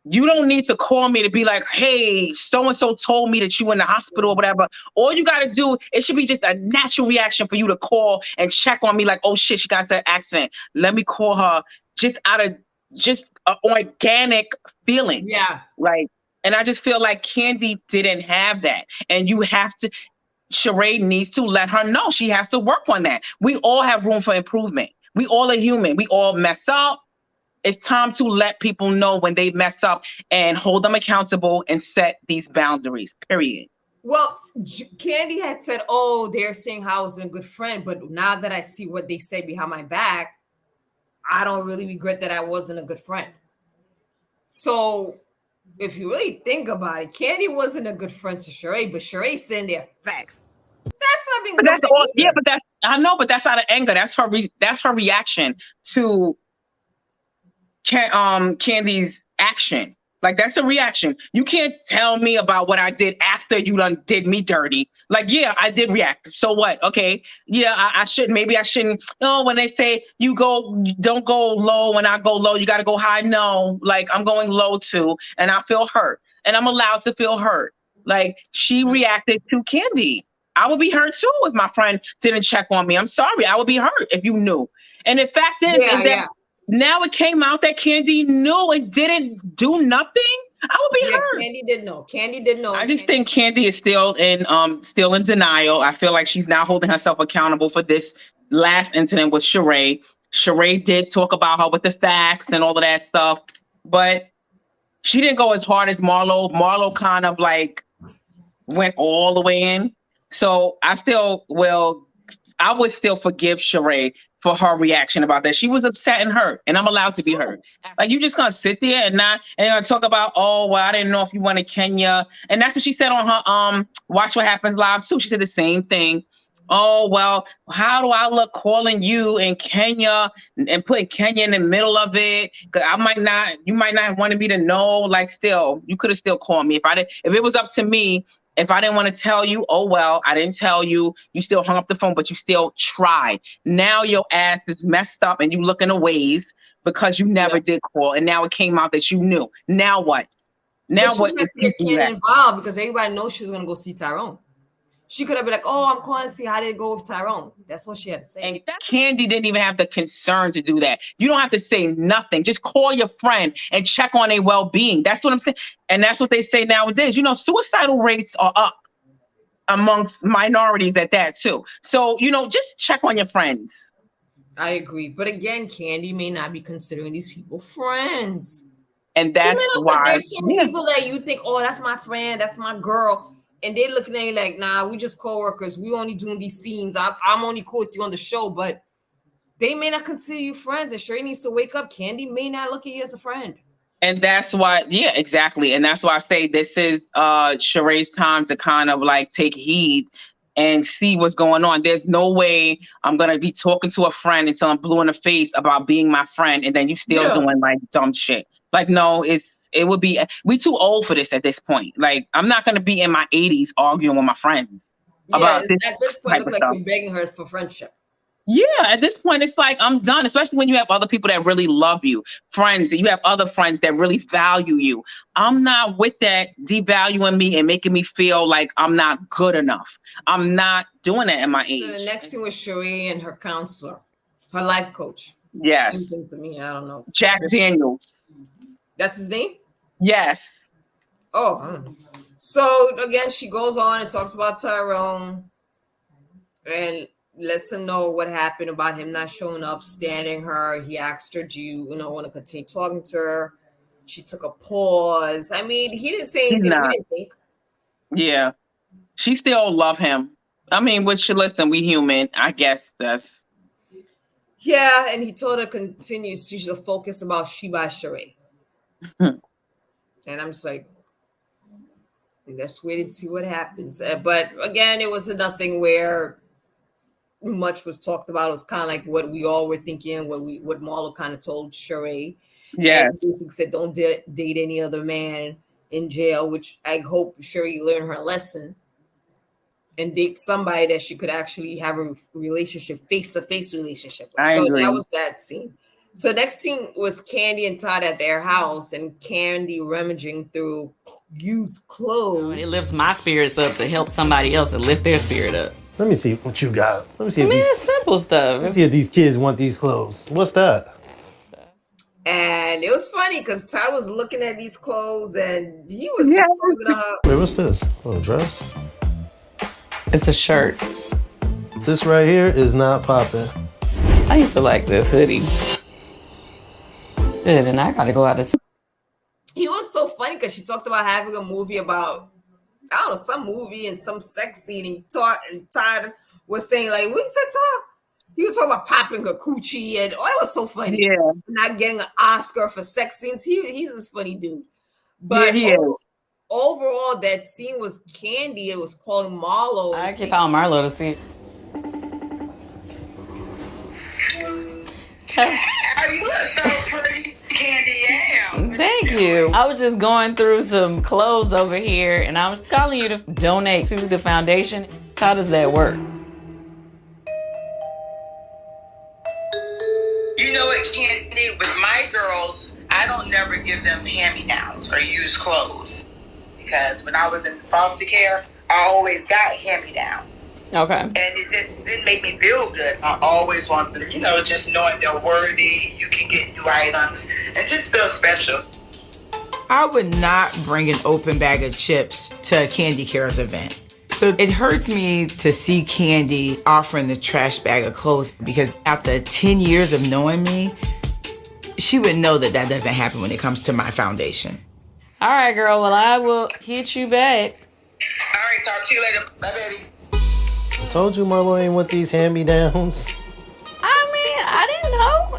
[SPEAKER 2] you don't need to call me to be like, hey, so-and-so told me that you in the hospital or whatever. All you got to do, it should be just a natural reaction for you to call and check on me like, oh shit, she got into an accident. Let me call her, just out of just an organic feeling.
[SPEAKER 1] Yeah.
[SPEAKER 2] Like, and I just feel like Kandi didn't have that. And you have to, Sheree needs to let her know. She has to work on that. We all have room for improvement. We all are human. We all mess up. It's time to let people know when they mess up and hold them accountable and set these boundaries, period.
[SPEAKER 1] Well, Kandi had said, oh, they're saying how I was a good friend. But now that I see what they said behind my back, I don't really regret that I wasn't a good friend. So if you really think about it, Kandi wasn't a good friend to Sheree, but Sheree saying their facts. That's not being good.
[SPEAKER 2] That's all, yeah, but I know, but that's out of anger. That's her reaction to Kandi's action. Like, that's a reaction. You can't tell me about what I did after you done did me dirty. Like, yeah, I did react. So what? Okay. Yeah, I shouldn't. Oh, when they say don't go low when I go low, you got to go high. No, like, I'm going low too. And I feel hurt, and I'm allowed to feel hurt. Like, she reacted to Kandi. I would be hurt too if my friend didn't check on me. I'm sorry. I would be hurt if you knew. And the fact is that now it came out that Kandi knew and didn't do nothing. I would be hurt.
[SPEAKER 1] Kandi did know. Kandi did know.
[SPEAKER 2] I just think Kandi is still in denial. I feel like she's now holding herself accountable for this last incident with Sheree. Sheree did talk about her with the facts and all of that stuff, but she didn't go as hard as Marlo. Marlo kind of like went all the way in. So I would still forgive Sheree for her reaction about that. She was upset and hurt, and I'm allowed to be hurt. Like, you just gonna sit there and talk about, oh, well, I didn't know if you wanted Kenya. And that's what she said on her Watch What Happens Live too. She said the same thing. Oh, well, how do I look calling you and Kenya and putting Kenya in the middle of it? Cause you might not want me to know. Like, still, you could have still called me. If it was up to me, If I didn't want to tell you, oh well, I didn't tell you. You still hung up the phone, but you still tried. Now your ass is messed up and you looking a ways because you never did call. And now it came out that you knew. Now what? Now
[SPEAKER 1] but
[SPEAKER 2] what?
[SPEAKER 1] she had to get Kandi involved because everybody knows she was gonna go see Tyrone. She could have been like, "Oh, I'm calling to see how did it go with Tyrone." That's what she had to say.
[SPEAKER 2] And Kandi didn't even have the concern to do that. You don't have to say nothing. Just call your friend and check on their well-being. That's what I'm saying. And that's what they say nowadays. You know, suicidal rates are up amongst minorities at that too. So, you know, just check on your friends.
[SPEAKER 1] I agree. But again, Kandi may not be considering these people friends.
[SPEAKER 2] And that's why
[SPEAKER 1] there's some people that you think, oh, that's my friend, that's my girl. And they're looking at you like, nah, we just co-workers. We only doing these scenes. I'm only cool with you on the show, but they may not consider you friends. And Sheree needs to wake up. Kandi may not look at you as a friend.
[SPEAKER 2] And that's why, yeah, exactly. And that's why I say this is Sheree's time to kind of like take heed and see what's going on. There's no way I'm going to be talking to a friend until I'm blue in the face about being my friend. And then you still doing like dumb shit. Like, no, it would be, we too old for this at this point. Like, I'm not going to be in my 80s arguing with my friends about this.
[SPEAKER 1] At this point, it looks like you're begging her for friendship.
[SPEAKER 2] Yeah, at this point, it's like, I'm done, especially when you have other people that really love you, friends, and you have other friends that really value you. I'm not with that devaluing me and making me feel like I'm not good enough. I'm not doing that at my age.
[SPEAKER 1] So the next thing was Sheree and her counselor, her life coach.
[SPEAKER 2] Yes.
[SPEAKER 1] Same thing to me, I don't know.
[SPEAKER 2] Jack Daniels.
[SPEAKER 1] That's his name?
[SPEAKER 2] Yes.
[SPEAKER 1] Oh. So again, she goes on and talks about Tyrone and lets him know what happened about him not showing up, standing her. He asked her, do you want to continue talking to her? She took a pause. I mean, he didn't say anything. We didn't think.
[SPEAKER 2] Yeah. She still love him. I mean, listen, we human. I guess that's.
[SPEAKER 1] Yeah, and he told her continue. She should focus about she by Sheree. And I'm just like, let's wait and see what happens. But again, it was nothing where much was talked about. It was kind of like what we all were thinking, what Marlo kind of told Sheree.
[SPEAKER 2] Yeah.
[SPEAKER 1] And basically said, don't date any other man in jail, which I hope Sheree learned her lesson and date somebody that she could actually have a relationship, face-to-face relationship with.
[SPEAKER 2] I agree.
[SPEAKER 1] That was that scene. So next scene was Kandi and Todd at their house, and Kandi rummaging through used clothes.
[SPEAKER 6] It lifts my spirits up to help somebody else and lift their spirit up.
[SPEAKER 7] Let me see what you got. Let me see.
[SPEAKER 6] It's simple stuff.
[SPEAKER 7] Let me see if these kids want these clothes. What's that?
[SPEAKER 1] And it was funny because Todd was looking at these clothes and he was just looking up.
[SPEAKER 7] Wait, what's this? Oh, a dress?
[SPEAKER 6] It's a shirt.
[SPEAKER 7] This right here is not popping.
[SPEAKER 6] I used to like this hoodie. Good, and I gotta go out of town.
[SPEAKER 1] He was so funny because she talked about having a movie about, I don't know, some movie and some sex scene, and Todd was saying, like, what you said, Todd? He was talking about popping a coochie, and it was so funny.
[SPEAKER 2] Yeah.
[SPEAKER 1] Not getting an Oscar for sex scenes. He's this funny dude. But
[SPEAKER 2] he is.
[SPEAKER 1] Overall, that scene was Kandi. It was calling Marlo.
[SPEAKER 6] I keep calling Marlo to see.
[SPEAKER 8] Oh, you look so pretty, Kandi. Yeah.
[SPEAKER 6] Thank you. I was just going through some clothes over here, and I was calling you to donate to the foundation. How does that work?
[SPEAKER 8] You know what, Kandi? With my girls, I don't never give them hand-me-downs or used clothes. Because when I was in foster care, I always got hand-me-downs.
[SPEAKER 6] Okay.
[SPEAKER 8] And it just didn't make me feel good. I always wanted them, just knowing they're worthy, you can get new items, and just feel special.
[SPEAKER 9] I would not bring an open bag of chips to a Kandi Cares event. So it hurts me to see Kandi offering the trash bag of clothes because after 10 years of knowing me, she would know that doesn't happen when it comes to my foundation.
[SPEAKER 6] All right, girl. Well, I will hit you back.
[SPEAKER 8] All right, talk to you later. Bye, baby.
[SPEAKER 7] I told you Marlo ain't want these hand-me-downs.
[SPEAKER 6] I mean, I didn't know.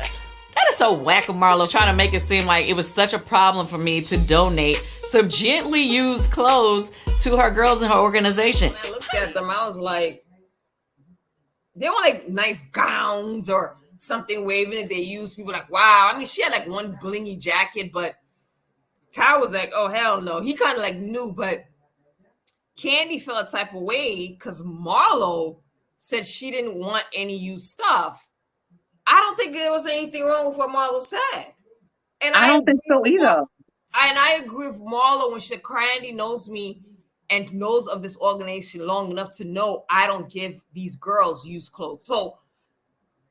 [SPEAKER 6] That is so whack of Marlo trying to make it seem like it was such a problem for me to donate some gently used clothes to her girls in her organization.
[SPEAKER 1] When I looked at them, I was like, they want like nice gowns or something where even if they use people like, wow. I mean, she had like one blingy jacket, but Ty was like, oh, hell no. He kind of like knew, but Kandi felt a type of way because Marlo said she didn't want any used stuff. I don't think there was anything wrong with what Marlo said. And
[SPEAKER 2] I don't think so either.
[SPEAKER 1] And I agree with Marlo when she said, Kandi knows me and knows of this organization long enough to know I don't give these girls used clothes. So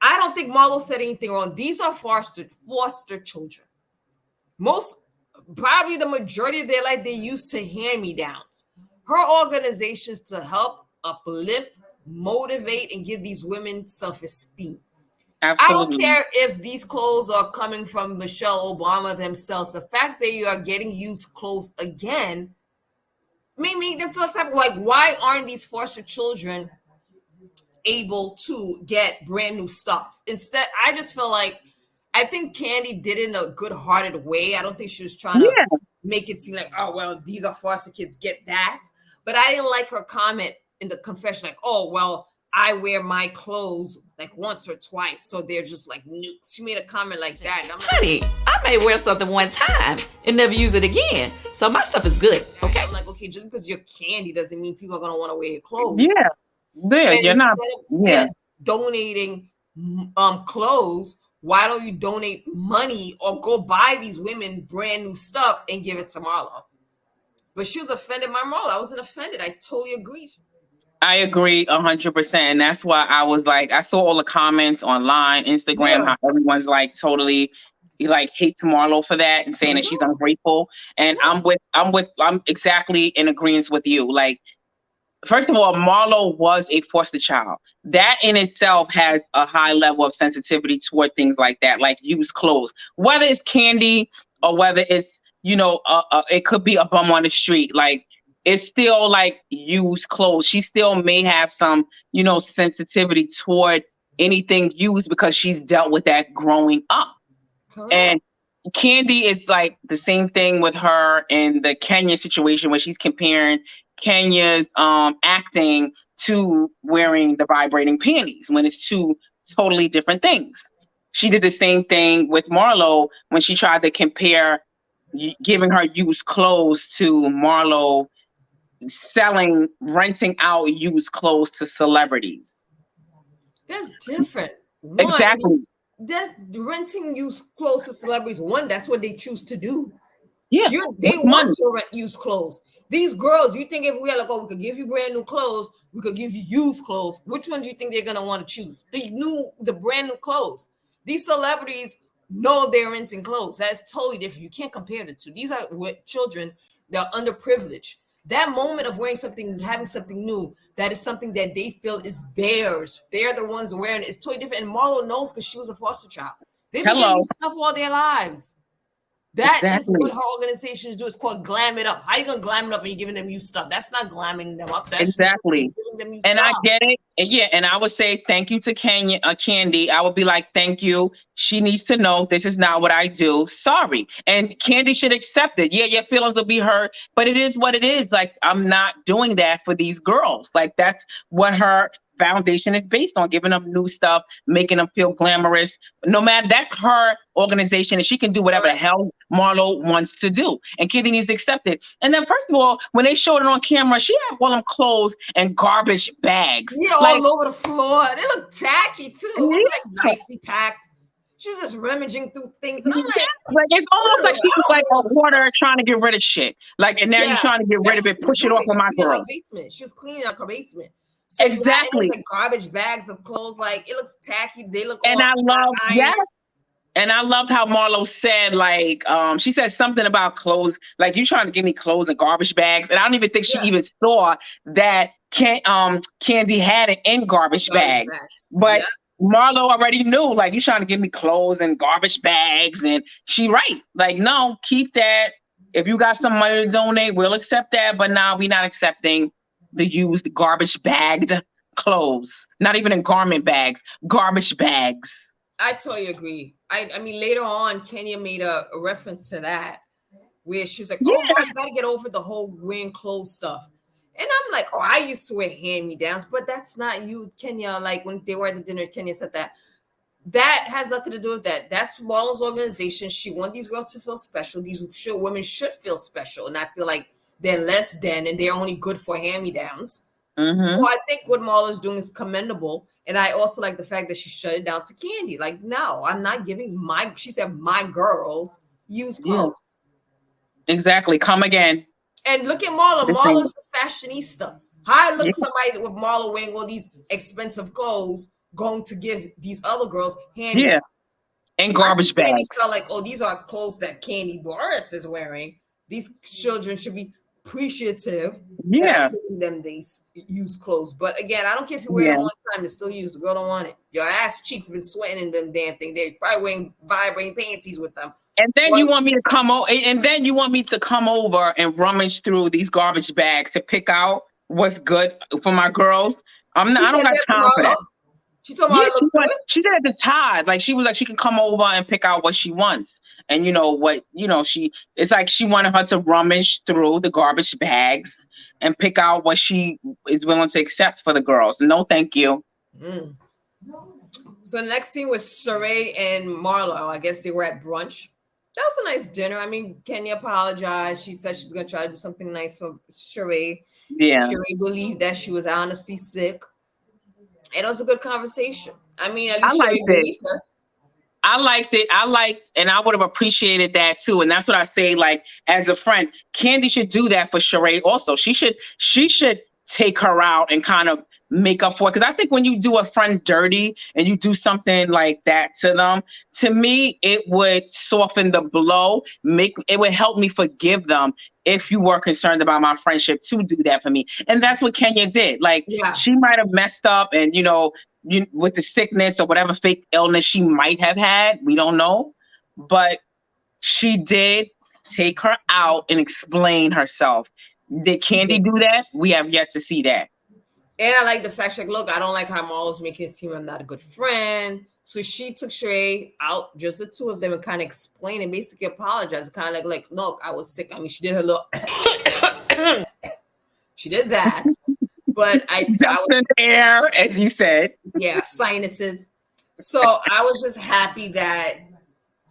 [SPEAKER 1] I don't think Marlo said anything wrong. These are foster children. Probably the majority of their life, they're used to hand-me-downs. Her organization is to help uplift, motivate, and give these women self-esteem.
[SPEAKER 2] Absolutely.
[SPEAKER 1] I don't care if these clothes are coming from Michelle Obama themselves. The fact that you are getting used clothes again may make them feel type of like, why aren't these foster children able to get brand new stuff? Instead, I just feel like, I think Kandi did it in a good-hearted way. I don't think she was trying to make it seem like, oh, well, these are foster kids, get that. But I didn't like her comment in the confession, like, oh, well, I wear my clothes like once or twice, so they're just like new. She made a comment like that. And I'm like,
[SPEAKER 6] Honey, I may wear something one time and never use it again. So my stuff is good, okay?
[SPEAKER 1] I'm like, okay, just because you're Kandi doesn't mean people are going to want to wear your clothes.
[SPEAKER 2] You're not.
[SPEAKER 1] Donating clothes, why don't you donate money or go buy these women brand new stuff and give it to Marlo? But she was offended by Marlo. I wasn't offended. I totally agree.
[SPEAKER 2] I agree 100%. And that's why I was like, I saw all the comments online, Instagram, how everyone's like totally like hate Marlo for that and saying that she's ungrateful. And I'm exactly in agreement with you. Like, first of all, Marlo was a foster child. That in itself has a high level of sensitivity toward things like that, like used clothes. Whether it's Kandi or whether it's, it could be a bum on the street. Like, it's still like used clothes. She still may have some, sensitivity toward anything used because she's dealt with that growing up. Correct. And Kandi is like the same thing with her in the Kenya situation where she's comparing Kenya's acting to wearing the vibrating panties when it's two totally different things. She did the same thing with Marlo when she tried to compare giving her used clothes to Marlo renting out used clothes to celebrities.
[SPEAKER 1] That's different.
[SPEAKER 2] Exactly.
[SPEAKER 1] That's renting used clothes to celebrities. One, that's what they choose to do.
[SPEAKER 2] Yeah.
[SPEAKER 1] They want to rent used clothes. These girls, you think if we had like, oh, we could give you brand new clothes, we could give you used clothes. Which one do you think they're gonna want to choose? The brand new clothes. These celebrities know they're renting clothes. That's totally different. You can't compare the two. These are children that are underprivileged. That moment of wearing something, having something new, that is something that they feel is theirs. They're the ones wearing it. It's totally different. And Marlo knows because she was a foster child. They've been getting stuff all their lives. That is what her organizations do. It's called glam it up. How you gonna glam it up when you're giving them new stuff? That's not glamming them up. That's
[SPEAKER 2] exactly.
[SPEAKER 1] Giving them new
[SPEAKER 2] and
[SPEAKER 1] stuff.
[SPEAKER 2] I get it. Yeah, and I would say thank you to Kandi. I would be like, thank you. She needs to know this is not what I do. Sorry. And Kandi should accept it. Yeah, your feelings will be hurt, but it is what it is. Like, I'm not doing that for these girls. Like, that's what her foundation is based on, giving them new stuff, making them feel glamorous. No matter, that's her organization, and she can do whatever the hell Marlo wants to do. And Kandi needs to accept it. And then, first of all, when they showed it on camera, she had all them clothes and garbage bags.
[SPEAKER 1] Yeah, all over the floor. They look tacky too. It was like nicely packed. She was just rummaging through things, and I'm like
[SPEAKER 2] it's almost like she was like a hoarder trying to get rid of shit. Like, and now you're trying to get rid of it, push it off of my girls.
[SPEAKER 1] She was cleaning out her basement. So
[SPEAKER 2] exactly.
[SPEAKER 1] Like garbage bags of clothes. Like, it looks tacky. They look.
[SPEAKER 2] And I love And I loved how Marlo said, like, she said something about clothes, like, you trying to give me clothes and garbage bags. And I don't even think she even saw that Kandi had it in garbage bags. But Marlo already knew, like, you trying to give me clothes and garbage bags. And she right. Like, no, keep that. If you got some money to donate, we'll accept that. But now we're not accepting the used garbage bagged clothes. Not even in garment bags, garbage bags.
[SPEAKER 1] I totally agree. I mean, later on, Kenya made a reference to that, where she's like, oh, you got to get over the whole wearing clothes stuff. And I'm like, oh, I used to wear hand-me-downs, but that's not you, Kenya. Like, when they were at the dinner, Kenya said that. That has nothing to do with that. That's Marlo's organization. She wants these girls to feel special. These women should feel special. And I feel like they're less than, and they're only good for hand-me-downs.
[SPEAKER 2] Mm-hmm.
[SPEAKER 1] So I think what Marlo's doing is commendable. And I also like the fact that she shut it down to Kandi. Like, no, I'm not giving she said, my girls use clothes.
[SPEAKER 2] Yeah. Exactly. Come again.
[SPEAKER 1] And look at Marlo. Marlo's a fashionista. How I look somebody with Marlo wearing all these expensive clothes going to give these other girls hand.
[SPEAKER 2] Yeah. And garbage bags.
[SPEAKER 1] Felt like, oh, these are clothes that Kandi Boris is wearing. These children should be appreciative.
[SPEAKER 2] Yeah.
[SPEAKER 1] Them these used clothes. But again, I don't care if you wear them one time, it's still used. The girl don't want it. Your ass cheeks been sweating in them damn thing. They're probably wearing vibrating panties with them.
[SPEAKER 2] And then you want me to come over, and rummage through these garbage bags to pick out what's good for my girls. I don't got time for that.
[SPEAKER 1] She told me,
[SPEAKER 2] she said at the Tide, like she was like she can come over and pick out what she wants. And it's like she wanted her to rummage through the garbage bags and pick out what she is willing to accept for the girls. No, thank you.
[SPEAKER 1] So the next scene was Sheree and Marlo. I guess they were at brunch. That was a nice dinner. I mean, Kenya apologized. She said she's going to try to do something nice for Sheree.
[SPEAKER 2] Yeah.
[SPEAKER 1] Sheree believed that she was honestly sick. It was a good conversation. I mean, at least Sheree believed her.
[SPEAKER 2] I liked, and I would have appreciated that too. And that's what I say, like, as a friend, Kandi should do that for Sheree also. She should take her out and kind of make up for it. Because I think when you do a friend dirty and you do something like that to them, to me, it would soften the blow. It would help me forgive them if you were concerned about my friendship to do that for me. And that's what Kenya did. Like, she might have messed up and, with the sickness or whatever fake illness she might have had. We don't know. But she did take her out and explain herself. Did Kandi do that? We have yet to see that.
[SPEAKER 1] And I like the fact, like, look, I don't like how Marlo's making it seem I'm not a good friend. So she took Sheree out, just the two of them, and kind of explained and basically apologized. Kind of like, look, I was sick. I mean, she did her little... she did that. But I was
[SPEAKER 2] air, as you said.
[SPEAKER 1] Yeah, sinuses. So I was just happy that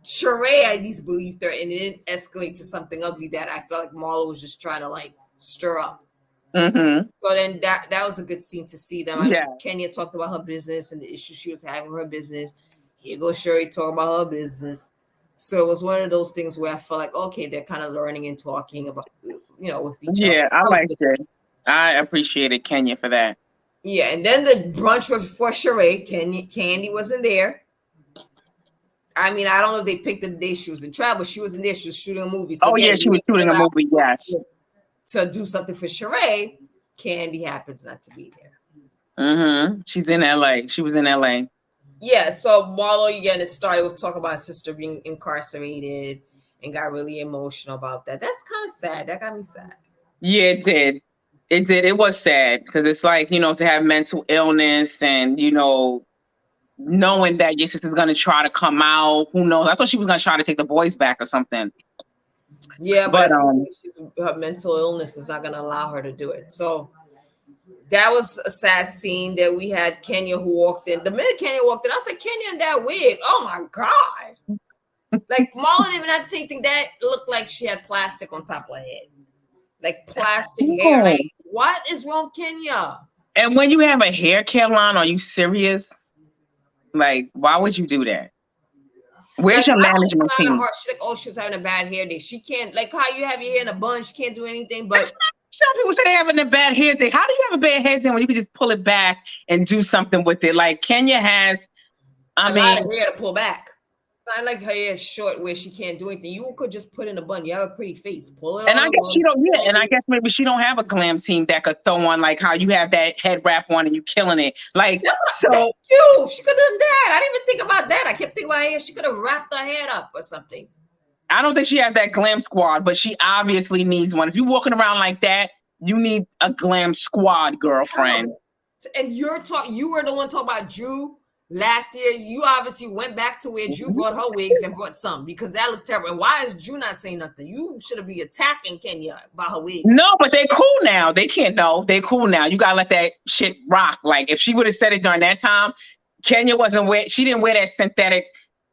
[SPEAKER 1] Sheree at least believed her, and it didn't escalate to something ugly that I felt like Marlo was just trying to like stir up.
[SPEAKER 2] Mm-hmm.
[SPEAKER 1] So then that was a good scene to see them. I mean, Kenya talked about her business and the issues she was having with her business. Here goes Sheree talking about her business. So it was one of those things where I felt like, okay, they're kind of learning and talking about, with each other.
[SPEAKER 2] Yeah, I liked it. I appreciated Kenya for that.
[SPEAKER 1] Yeah, and then the brunch was for Sheree. Kandi wasn't there. I mean, I don't know if they picked the day she was in travel. She wasn't there. She was shooting a movie. So
[SPEAKER 2] she was shooting a movie, yes.
[SPEAKER 1] To do something for Sheree, Kandi happens not to be there.
[SPEAKER 2] Mm-hmm. She's in LA. She was in LA.
[SPEAKER 1] Yeah, so Marlo, again, it started with talking about his sister being incarcerated and got really emotional about that. That's kind of sad. That got me sad.
[SPEAKER 2] Yeah, it did. It did. It was sad because it's like, to have mental illness and, knowing that your sister's going to try to come out. Who knows? I thought she was going to try to take the boys back or something.
[SPEAKER 1] Yeah, but her mental illness is not going to allow her to do it. So that was a sad scene that we had Kenya who walked in. The minute Kenya walked in, I said, Kenya in that wig. Oh, my God. Like, Marlo didn't even have to say anything. That looked like she had plastic on top of her head. Like plastic hair. Like, what is wrong with Kenya?
[SPEAKER 2] And when you have a hair care line, are you serious? Like, why would you do that? Where's your management team?
[SPEAKER 1] She's like, oh, she was having a bad hair day. She can't, like how you have your hair in a bun, she can't do anything. But
[SPEAKER 2] some people say they're having a bad hair day. How do you have a bad hair day when you can just pull it back and do something with it? Like Kenya has,
[SPEAKER 1] a lot of hair to pull back. I like her hair short where she can't do anything. You could just put in a bun. You have a pretty face. Pull it.
[SPEAKER 2] And I guess she don't. Yeah, and I guess maybe she don't have a glam team that could throw on like how you have that head wrap on and you killing it. Like
[SPEAKER 1] She could have done that. I didn't even think about that. I kept thinking about her hair. She could have wrapped her head up or something.
[SPEAKER 2] I don't think she has that glam squad, but she obviously needs one. If you're walking around like that, you need a glam squad, girlfriend.
[SPEAKER 1] And you were the one talking about Drew. Last year, you obviously went back to where Drew brought her wigs and brought some because that looked terrible. And why is Drew not saying nothing? You should have been attacking Kenya about her wigs.
[SPEAKER 2] No, but they're cool now. They can't know. They're cool now. You gotta let that shit rock. Like if she would have said it during that time, Kenya she didn't wear that synthetic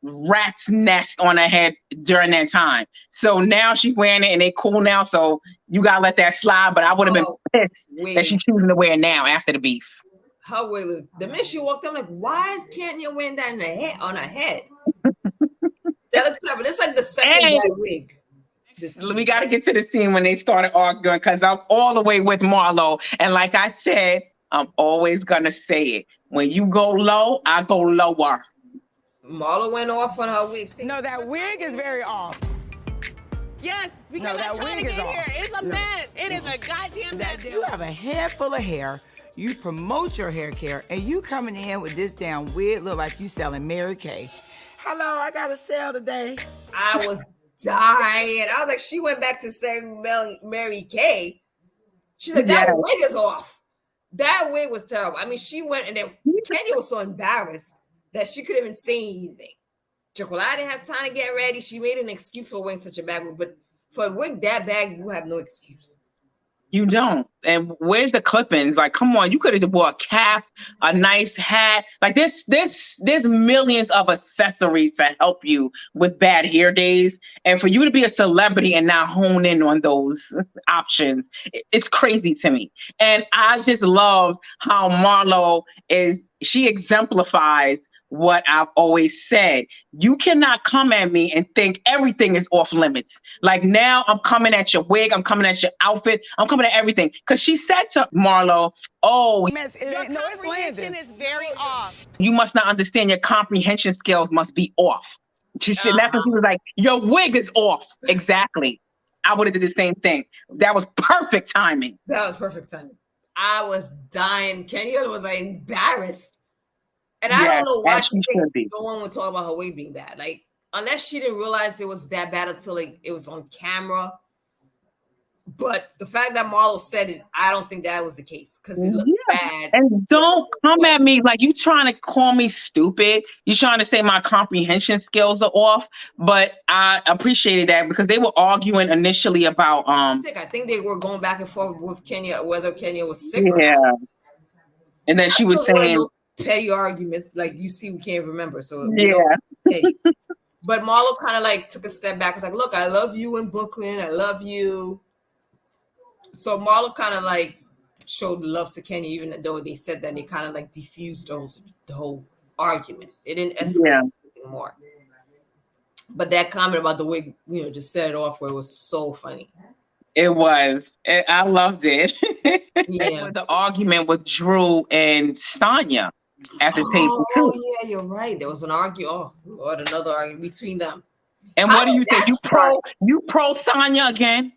[SPEAKER 2] rat's nest on her head during that time. So now she wearing it and they cool now. So you gotta let that slide. But I would have been pissed that she's choosing to wear it now after the beef.
[SPEAKER 1] How will the minute she walked, I'm like, why is Kenya wearing that in the head on her head? That looks terrible. It's like the second bad wig.
[SPEAKER 2] We got to get to the scene when they started arguing because I'm all the way with Marlo. And like I said, I'm always going to say it. When you go low, I go lower.
[SPEAKER 1] Marlo went off on her wig.
[SPEAKER 3] No, that wig is very off.
[SPEAKER 5] Yes, because I'm trying to get here. It's a mess. It is a goddamn mess.
[SPEAKER 9] You have a head full of hair. You promote your hair care, and you coming in with this damn wig look like you selling Mary Kay. Hello, I got a sale today.
[SPEAKER 1] I was dying. I was like, she went back to saying Mary Kay. She's like, that wig is off. That wig was terrible. I mean, she went and then Kenya was so embarrassed that she couldn't even say anything. Chocolate didn't have time to get ready. She made an excuse for wearing such a bad wig, but for a wig that bad, you have no excuse.
[SPEAKER 2] You don't. And where's the clippings? Like, come on, you could have wore a cap, a nice hat. Like, there's millions of accessories to help you with bad hair days. And for you to be a celebrity and not hone in on those options, it's crazy to me. And I just love how Marlo she exemplifies what I've always said. You cannot come at me and think everything is off limits. Like now I'm coming at your wig, I'm coming at your outfit, I'm coming at everything. Because she said to Marlo,
[SPEAKER 5] your comprehension is very off.
[SPEAKER 2] You must not understand, your comprehension skills must be off. She said, that's when she was like, your wig is off. Exactly. I would have did the same thing. That was perfect timing.
[SPEAKER 1] That was perfect timing. I was dying. Kenya was like embarrassed. And I don't know why she no one would talk about her wig being bad. Like, unless she didn't realize it was that bad until like it was on camera. But the fact that Marlo said it, I don't think that was the case because it looks bad.
[SPEAKER 2] And don't come at me like you trying to call me stupid. You trying to say my comprehension skills are off. But I appreciated that because they were arguing initially about
[SPEAKER 1] sick. I think they were going back and forth with Kenya whether Kenya was sick or not.
[SPEAKER 2] And then she was saying
[SPEAKER 1] petty arguments, like you see, we can't remember. So but Marlo kind of like took a step back. It's like, look, I love you in Brooklyn. I love you. So Marlo kind of like showed love to Kenya, even though they said that they kind of like diffused the whole argument. It didn't escalate anymore. But that comment about the wig, just set it off where it was so funny.
[SPEAKER 2] It was. I loved it. The argument with Drew and Sonya at the table too.
[SPEAKER 1] Oh yeah, you're right. There was an argument. Oh Lord, another argument between them.
[SPEAKER 2] And what do you think? You pro Sonya again?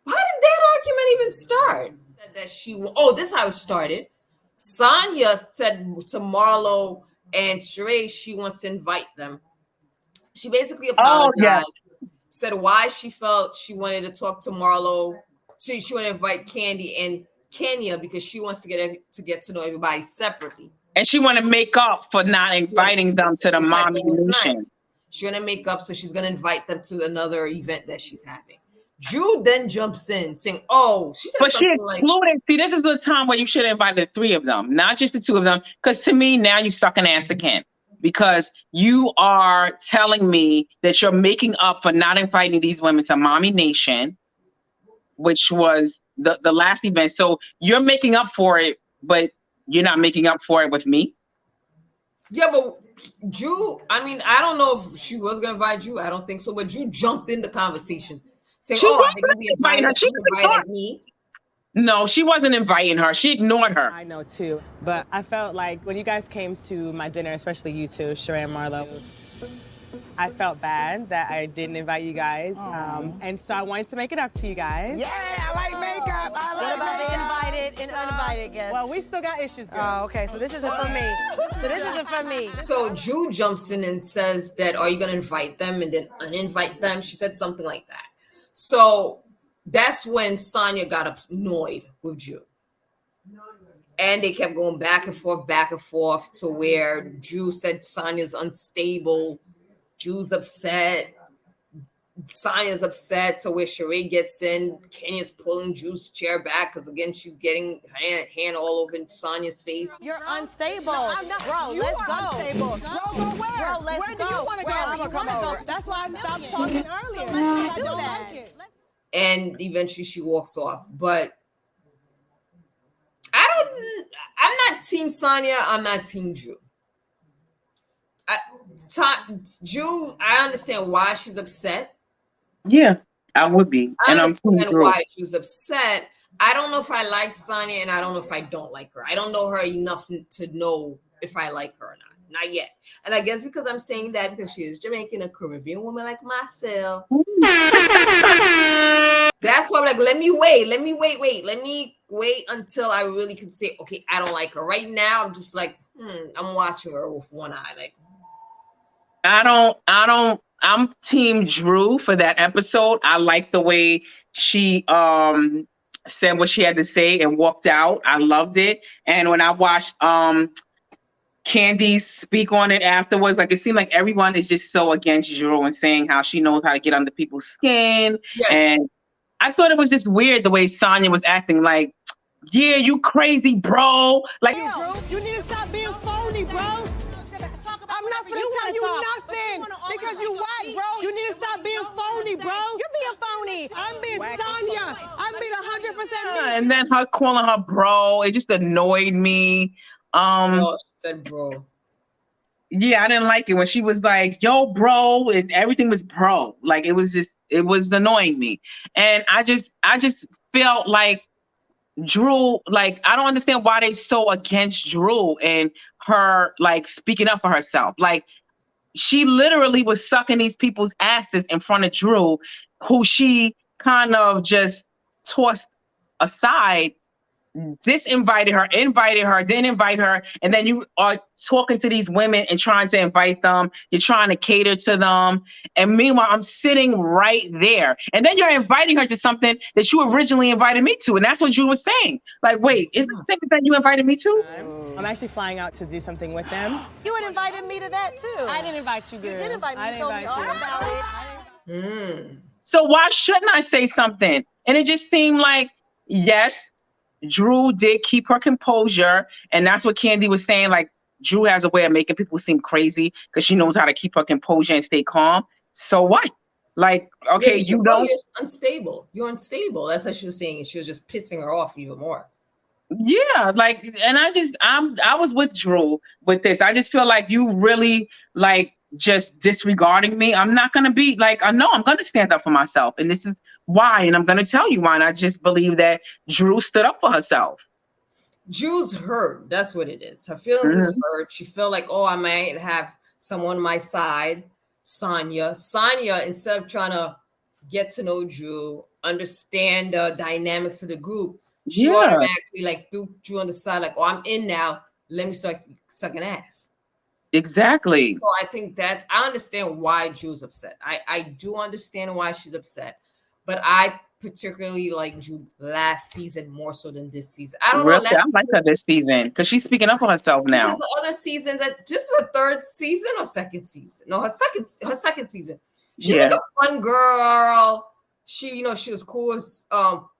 [SPEAKER 1] How did that argument even start? This is how it started. Sonya said to Marlo and Sheree she wants to invite them. She basically apologized, said why she felt she wanted to talk to Marlo. She wanted to invite Kandi and Kenya because she wants to get to know everybody separately.
[SPEAKER 2] And she want to make up for not inviting them to the mommy nation.
[SPEAKER 1] Nice. She want to make up, so she's going to invite them to another event that she's having. Drew then jumps in saying, she
[SPEAKER 2] excluded. See, this is the time where you should invite the three of them, not just the two of them. Because to me, now you sucking ass again. Because you are telling me that you're making up for not inviting these women to Mommy Nation, which was the last event. So you're making up for it, but you're not making up for it with me.
[SPEAKER 1] Yeah, but Drew, I mean, I don't know if she was going to invite Drew. I don't think so. But Drew jumped in the conversation. Saying, they're going to be inviting me.
[SPEAKER 2] No, she wasn't inviting her. She ignored her.
[SPEAKER 3] I know too. But I felt like when you guys came to my dinner, especially you two, Sheree and Marlo, I felt bad that I didn't invite you guys. And so I wanted to make it up to you guys.
[SPEAKER 9] Yeah, I like makeup.
[SPEAKER 4] What about the invited and uninvited guests?
[SPEAKER 3] Well, we still got issues, girl.
[SPEAKER 4] Oh, okay. So this isn't for me.
[SPEAKER 1] So Drew jumps in and says that, are you going to invite them and then uninvite them? She said something like that. So that's when Sonya got annoyed with Drew. And they kept going back and forth to where Drew said Sonya's unstable. Drew's upset. Sonya's upset, so where Sheree gets in, Kenya's pulling Drew's chair back because again she's getting hand all over Sonya's face.
[SPEAKER 5] You're unstable. No, I'm not. Bro, let's go. Unstable. Bro, where? Bro, let's
[SPEAKER 3] where
[SPEAKER 5] go.
[SPEAKER 3] Do you want to go? I'm gonna come over. That's why I stopped talking earlier. I don't like it.
[SPEAKER 1] And eventually she walks off. But I'm not Team Sonya. I'm not Team Drew. Drew, I understand why she's upset.
[SPEAKER 2] Yeah, I would be.
[SPEAKER 1] I understand why she's upset. I don't know if I like Sonya, and I don't know if I don't like her. I don't know her enough to know if I like her or not. Not yet. And I guess because I'm saying that because she is Jamaican, a Caribbean woman like myself. That's why I'm like, let me wait until I really can say, okay, I don't like her. Right now, I'm just like, I'm watching her with one eye. Like,
[SPEAKER 2] I'm Team Drew for that episode. I like the way she said what she had to say and walked out. I loved it. And when I watched Kandi speak on it afterwards, like it seemed like everyone is just so against Drew and saying how she knows how to get under people's skin.
[SPEAKER 1] Yes.
[SPEAKER 2] And I thought it was just weird the way Sonya was acting like, yeah, you crazy, bro. Like,
[SPEAKER 3] Drew, you need to stop being phony, bro. I'm not gonna tell you nothing because you white, bro. You need to stop being phony, bro.
[SPEAKER 5] You're being phony.
[SPEAKER 3] I'm being Sonya. I'm being 100% me.
[SPEAKER 2] and then her calling her bro, it just annoyed me.
[SPEAKER 1] she said bro.
[SPEAKER 2] Yeah, I didn't like it when she was like, yo, bro, and everything was bro. Like it was annoying me. And I just felt like Drew, like, I don't understand why they so against Drew and her like speaking up for herself. Like she literally was sucking these people's asses in front of Drew, who she kind of just tossed aside, disinvited her, invited her, didn't invite her. And then you are talking to these women and trying to invite them. You're trying to cater to them. And meanwhile, I'm sitting right there. And then you're inviting her to something that you originally invited me to. And that's what Drew was saying. Like, wait, is this the same thing you invited me to?
[SPEAKER 3] I'm actually flying out to do something with them.
[SPEAKER 5] You had invited me to that too.
[SPEAKER 3] I didn't invite you, girl.
[SPEAKER 5] You did invite me. You told me all about it.
[SPEAKER 2] So why shouldn't I say something? And it just seemed like, yes, Drew did keep her composure. And that's what Kandi was saying. Like, Drew has a way of making people seem crazy because she knows how to keep her composure and stay calm. So what? Like, okay,
[SPEAKER 1] yeah,
[SPEAKER 2] you don't.
[SPEAKER 1] You're unstable. You're unstable. That's what she was saying. She was just pissing her off even more.
[SPEAKER 2] Yeah, like, and I was with Drew with this. I just feel like you really like just disregarding me. I'm not gonna be like, I know I'm gonna stand up for myself, and this is why, and I'm gonna tell you why. And I just believe that Drew stood up for herself.
[SPEAKER 1] Drew's hurt. That's what it is. Her feelings is hurt. She felt like, oh, I might have someone on my side. Sonya, instead of trying to get to know Drew, understand the dynamics of the group, she automatically like threw Drew on the side, like, oh, I'm in now. Let me start sucking ass.
[SPEAKER 2] Exactly.
[SPEAKER 1] So I think that I understand why Drew's upset. I do understand why she's upset, but I particularly like Drew last season more so than this season. I don't know.
[SPEAKER 2] I like her this season because she's speaking up for herself now.
[SPEAKER 1] There's other seasons, just her third season or second season. No, her second season. She's like a fun girl. She, she was cool with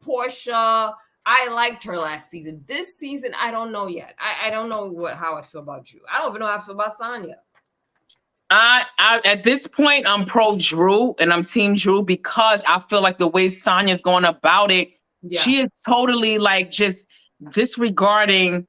[SPEAKER 1] Portia. I liked her last season. This season, I don't know yet. I don't know how I feel about Drew. I don't even know how I feel about Sonya.
[SPEAKER 2] I at this point, I'm pro Drew and I'm team Drew because I feel like the way Sonya's going about it, she is totally like just disregarding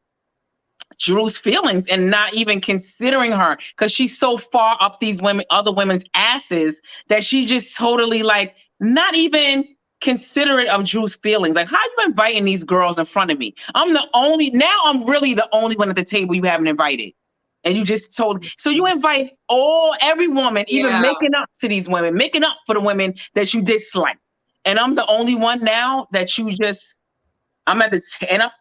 [SPEAKER 2] Drew's feelings and not even considering her because she's so far up these other women's asses that she just totally like not even considerate of Drew's feelings. Like, how you inviting these girls in front of me? I'm really the only one at the table you haven't invited. And you just told, so you invite every woman, even making up to these women, making up for the women that you dislike. And I'm the only one now that you just, I'm at the,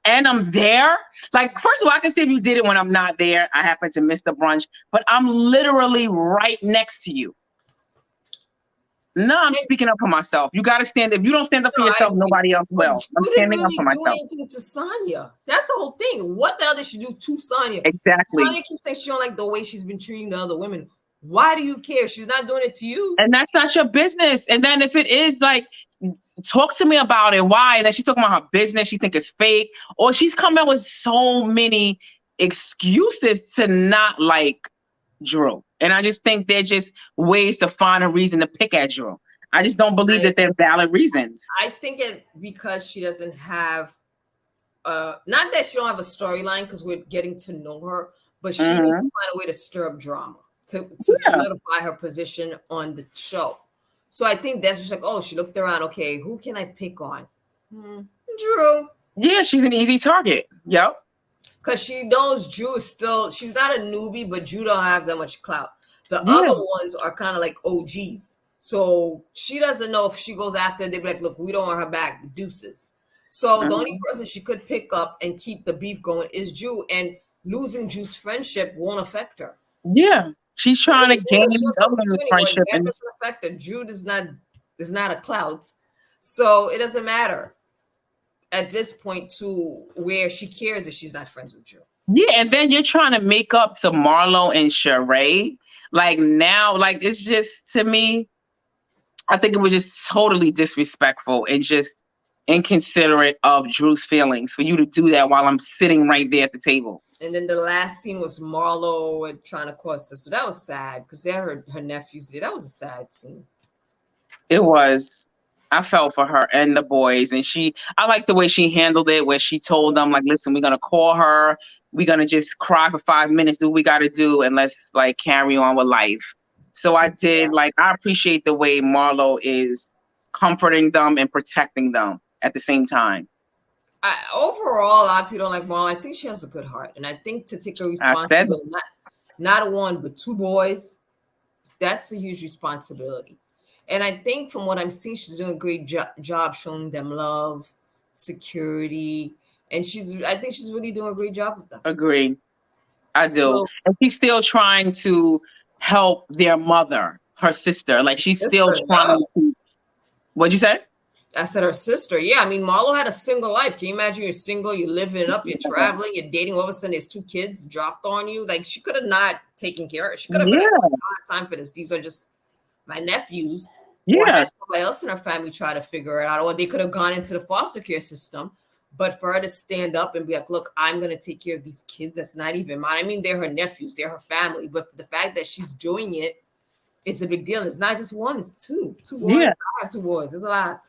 [SPEAKER 2] and I'm there. Like, first of all, I can see if you did it when I'm not there. I happen to miss the brunch, but I'm literally right next to you. No, I'm speaking up for myself. You got to stand. If you don't stand up for yourself, nobody else will. I'm standing up for myself.
[SPEAKER 1] You didn't really do anything to Sonya. That's the whole thing. What the hell did she do to Sonya?
[SPEAKER 2] Exactly.
[SPEAKER 1] Sonya keeps saying she don't like the way she's been treating the other women. Why do you care? She's not doing it to you.
[SPEAKER 2] And that's not your business. And then if it is, like, talk to me about it. Why? And then she's talking about her business. She think it's fake. Or she's coming up with so many excuses to not like Drew. And I just think they're just ways to find a reason to pick at Drew. I just don't believe that they're valid reasons.
[SPEAKER 1] I think it because she doesn't have, not that she don't have a storyline because we're getting to know her, but she needs to find a way to stir up drama to solidify her position on the show. So I think that's just like, oh, she looked around. Okay, who can I pick on? Drew.
[SPEAKER 2] Yeah, she's an easy target. Yep.
[SPEAKER 1] Because she knows Drew is still, she's not a newbie, but Drew don't have that much clout. The other ones are kind of like OGs. So she doesn't know if she goes after, they'd be like, look, we don't want her back, deuces. So the only person she could pick up and keep the beef going is Drew, and losing Drew's friendship won't affect her.
[SPEAKER 2] Yeah. She's trying to gain these other friendship.
[SPEAKER 1] That doesn't affect her. Drew is not a clout. So it doesn't matter at this point to where she cares if she's not friends with Drew.
[SPEAKER 2] Yeah, and then you're trying to make up to Marlo and Sheree. Like now, like it's just, to me, I think it was just totally disrespectful and just inconsiderate of Drew's feelings for you to do that while I'm sitting right there at the table.
[SPEAKER 1] And then the last scene was Marlo trying to cause her. So that was sad because they're her nephews there. That was a sad scene.
[SPEAKER 2] It was. I felt for her and the boys. And I like the way she handled it, where she told them, like, listen, we're going to call her. We're going to just cry for 5 minutes, do what we got to do, and let's, like, carry on with life. So I did, like, I appreciate the way Marlo is comforting them and protecting them at the same time.
[SPEAKER 1] Overall, a lot of people don't like Marlo. I think she has a good heart. And I think to take a responsibility, not one, but 2 boys, that's a huge responsibility. And I think from what I'm seeing, she's doing a great job showing them love, security. And I think she's really doing a great job with them.
[SPEAKER 2] Agree. I do. And she's still trying to help their mother, her sister. Like she's still trying to. What'd you say?
[SPEAKER 1] I said her sister. Yeah, I mean, Marlo had a single life. Can you imagine you're single, you're living up, you're traveling, you're dating, all of a sudden there's 2 kids dropped on you. Like she could have not taken care of it. She could have been like, I don't have time for this. These are just my nephews. Or had somebody else in her family try to figure it out. Or they could have gone into the foster care system. But for her to stand up and be like, look, I'm going to take care of these kids. That's not even mine. I mean, they're her nephews. They're her family. But the fact that she's doing it, it's a big deal. It's not just one. It's 2. 2 boys. 2 boys. It's a lot.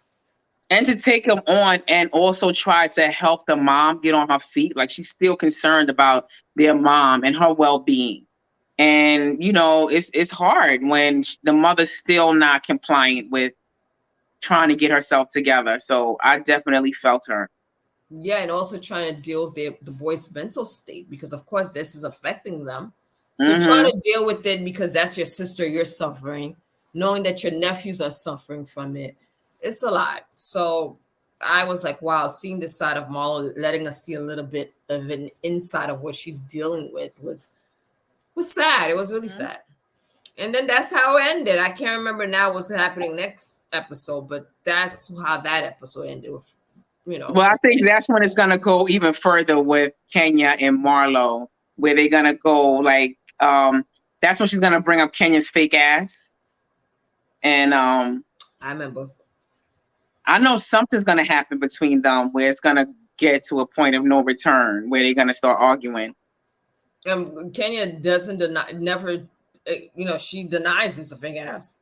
[SPEAKER 2] And to take them on and also try to help the mom get on her feet. Like she's still concerned about their mom and her well-being. And, you know, it's hard when the mother's still not compliant with trying to get herself together. So I definitely felt her.
[SPEAKER 1] Yeah, and also trying to deal with the boys' mental state, because, of course, this is affecting them. So trying to deal with it because that's your sister, you're suffering, knowing that your nephews are suffering from it. It's a lot. So I was like, wow, seeing this side of Marlo, letting us see a little bit of an inside of what she's dealing with was sad. It was really sad. And then that's how it ended. I can't remember now what's happening next episode, but that's how that episode ended with, you know.
[SPEAKER 2] Well, I think that's when it's going to go even further with Kenya and Marlo, where they're going to go like, that's when she's going to bring up Kenya's fake ass. And
[SPEAKER 1] I remember.
[SPEAKER 2] I know something's going to happen between them where it's going to get to a point of no return, where they're going to start arguing.
[SPEAKER 1] Kenya doesn't she denies it's a fake ass.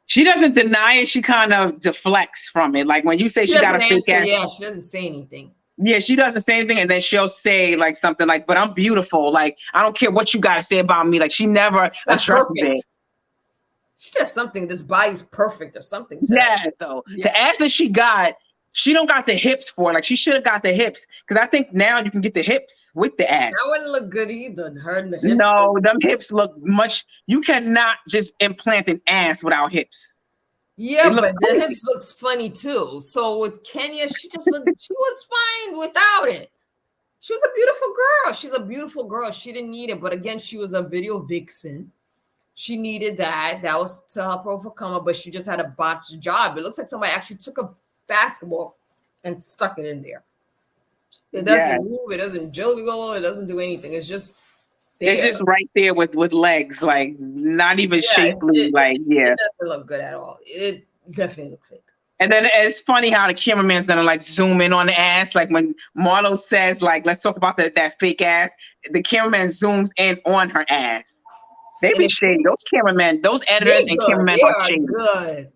[SPEAKER 2] She doesn't deny it. She kind of deflects from it. Like when you say she got a fake ass.
[SPEAKER 1] Yeah, she doesn't say anything.
[SPEAKER 2] Yeah, she doesn't say anything. And then she'll say like something like, but I'm beautiful. Like, I don't care what you got to say about me. Like she never addresses it.
[SPEAKER 1] She says something, this body's perfect or something.
[SPEAKER 2] So the ass that she got, she don't got the hips for it. Like she should have got the hips. Because I think now you can get the hips with the ass.
[SPEAKER 1] That wouldn't look good either. Her and the hips.
[SPEAKER 2] No, them hips look much. You cannot just implant an ass without hips.
[SPEAKER 1] Yeah, but the hips looks funny too. So with Kenya, she was fine without it. She was a beautiful girl. She's a beautiful girl. She didn't need it. But again, she was a video vixen. She needed that. That was to help her overcome it, but she just had a botched job. It looks like somebody actually took a basketball and stuck it in there. It doesn't move. It doesn't jiggle. It doesn't do anything. It's just
[SPEAKER 2] It's just right there with legs, like not even shapely.
[SPEAKER 1] It doesn't look good at all. It definitely looks fake.
[SPEAKER 2] And then it's funny how the cameraman's gonna like zoom in on the ass. Like when Marlo says, like, let's talk about that fake ass, the cameraman zooms in on her ass. They be shady. Those cameramen, those editors and cameramen are shady.
[SPEAKER 1] Good.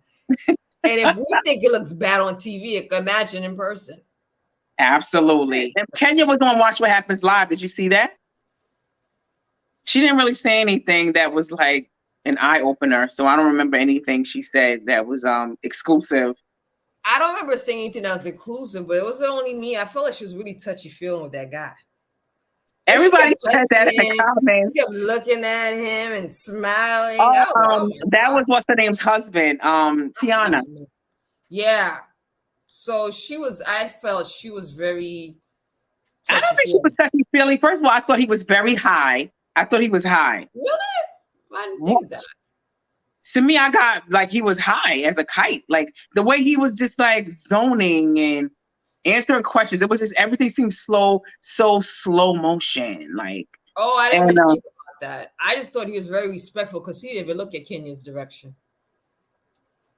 [SPEAKER 1] And if we think it looks bad on TV, imagine in person.
[SPEAKER 2] Absolutely. And Kenya was on Watch What Happens Live. Did you see that? She didn't really say anything that was like an eye opener. So I don't remember anything she said that was exclusive.
[SPEAKER 1] I don't remember saying anything that was inclusive, but it was only me. I felt like she was really touchy-feeling with that guy.
[SPEAKER 2] Everybody said that in the comments.
[SPEAKER 1] She kept looking at him and smiling.
[SPEAKER 2] That was what's her name's husband, Tiana.
[SPEAKER 1] Yeah. So I felt she was very
[SPEAKER 2] I don't think she was touchy-feely. First of all, I thought he was very high. I thought he was high.
[SPEAKER 1] Really? I didn't think that.
[SPEAKER 2] To me, I got like he was high as a kite. Like the way he was just like zoning and answering questions. It was just everything seemed so slow motion. Like
[SPEAKER 1] I didn't even think about that. I just thought he was very respectful because he didn't even look at Kenya's direction.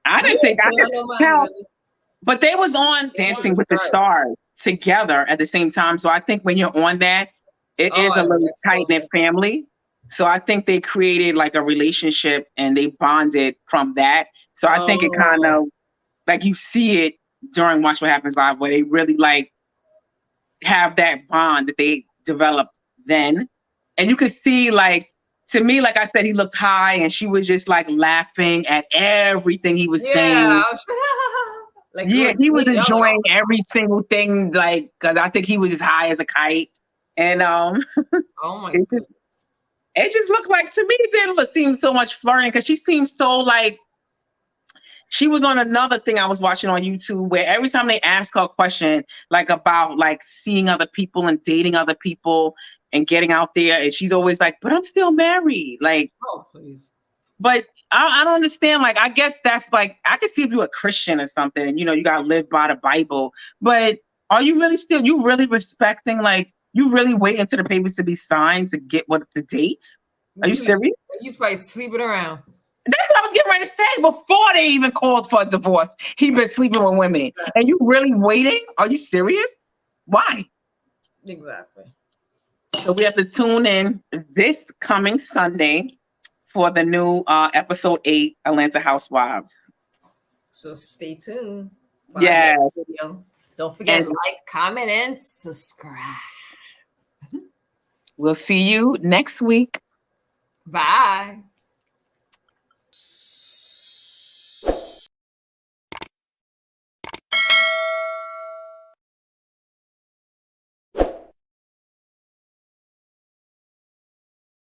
[SPEAKER 2] I didn't think I could tell. But they was on Dancing with the Stars together at the same time. So I think when you're on that, it is a little tight-knit family. So I think they created like a relationship and they bonded from that. So I think it kind of like you see it during Watch What Happens Live where they really like have that bond that they developed then. And you could see like, to me, like I said, he looked high and she was just like laughing at everything he was saying. Like, he was enjoying every single thing, like, because I think he was as high as a kite. And
[SPEAKER 1] oh my goodness.
[SPEAKER 2] It just looked like, to me, it didn't seem so much flirting because she seemed so like, she was on another thing I was watching on YouTube where every time they ask her a question, like about like seeing other people and dating other people and getting out there, and she's always like, but I'm still married. Like,
[SPEAKER 1] oh, please.
[SPEAKER 2] But I don't understand. Like, I guess that's like, I could see if you're a Christian or something and, you know, you got to live by the Bible. But are you really respecting, like, you really wait until the papers to be signed to get the date? Are you serious?
[SPEAKER 1] He's probably sleeping around.
[SPEAKER 2] That's what I was getting ready to say. Before they even called for a divorce, he'd been sleeping with women. And you really waiting? Are you serious? Why?
[SPEAKER 1] Exactly.
[SPEAKER 2] So we have to tune in this coming Sunday for the new episode 8, Atlanta Housewives.
[SPEAKER 1] So stay tuned.
[SPEAKER 2] Yes.
[SPEAKER 1] Don't forget, like, comment, and subscribe.
[SPEAKER 2] We'll see you next week.
[SPEAKER 1] Bye.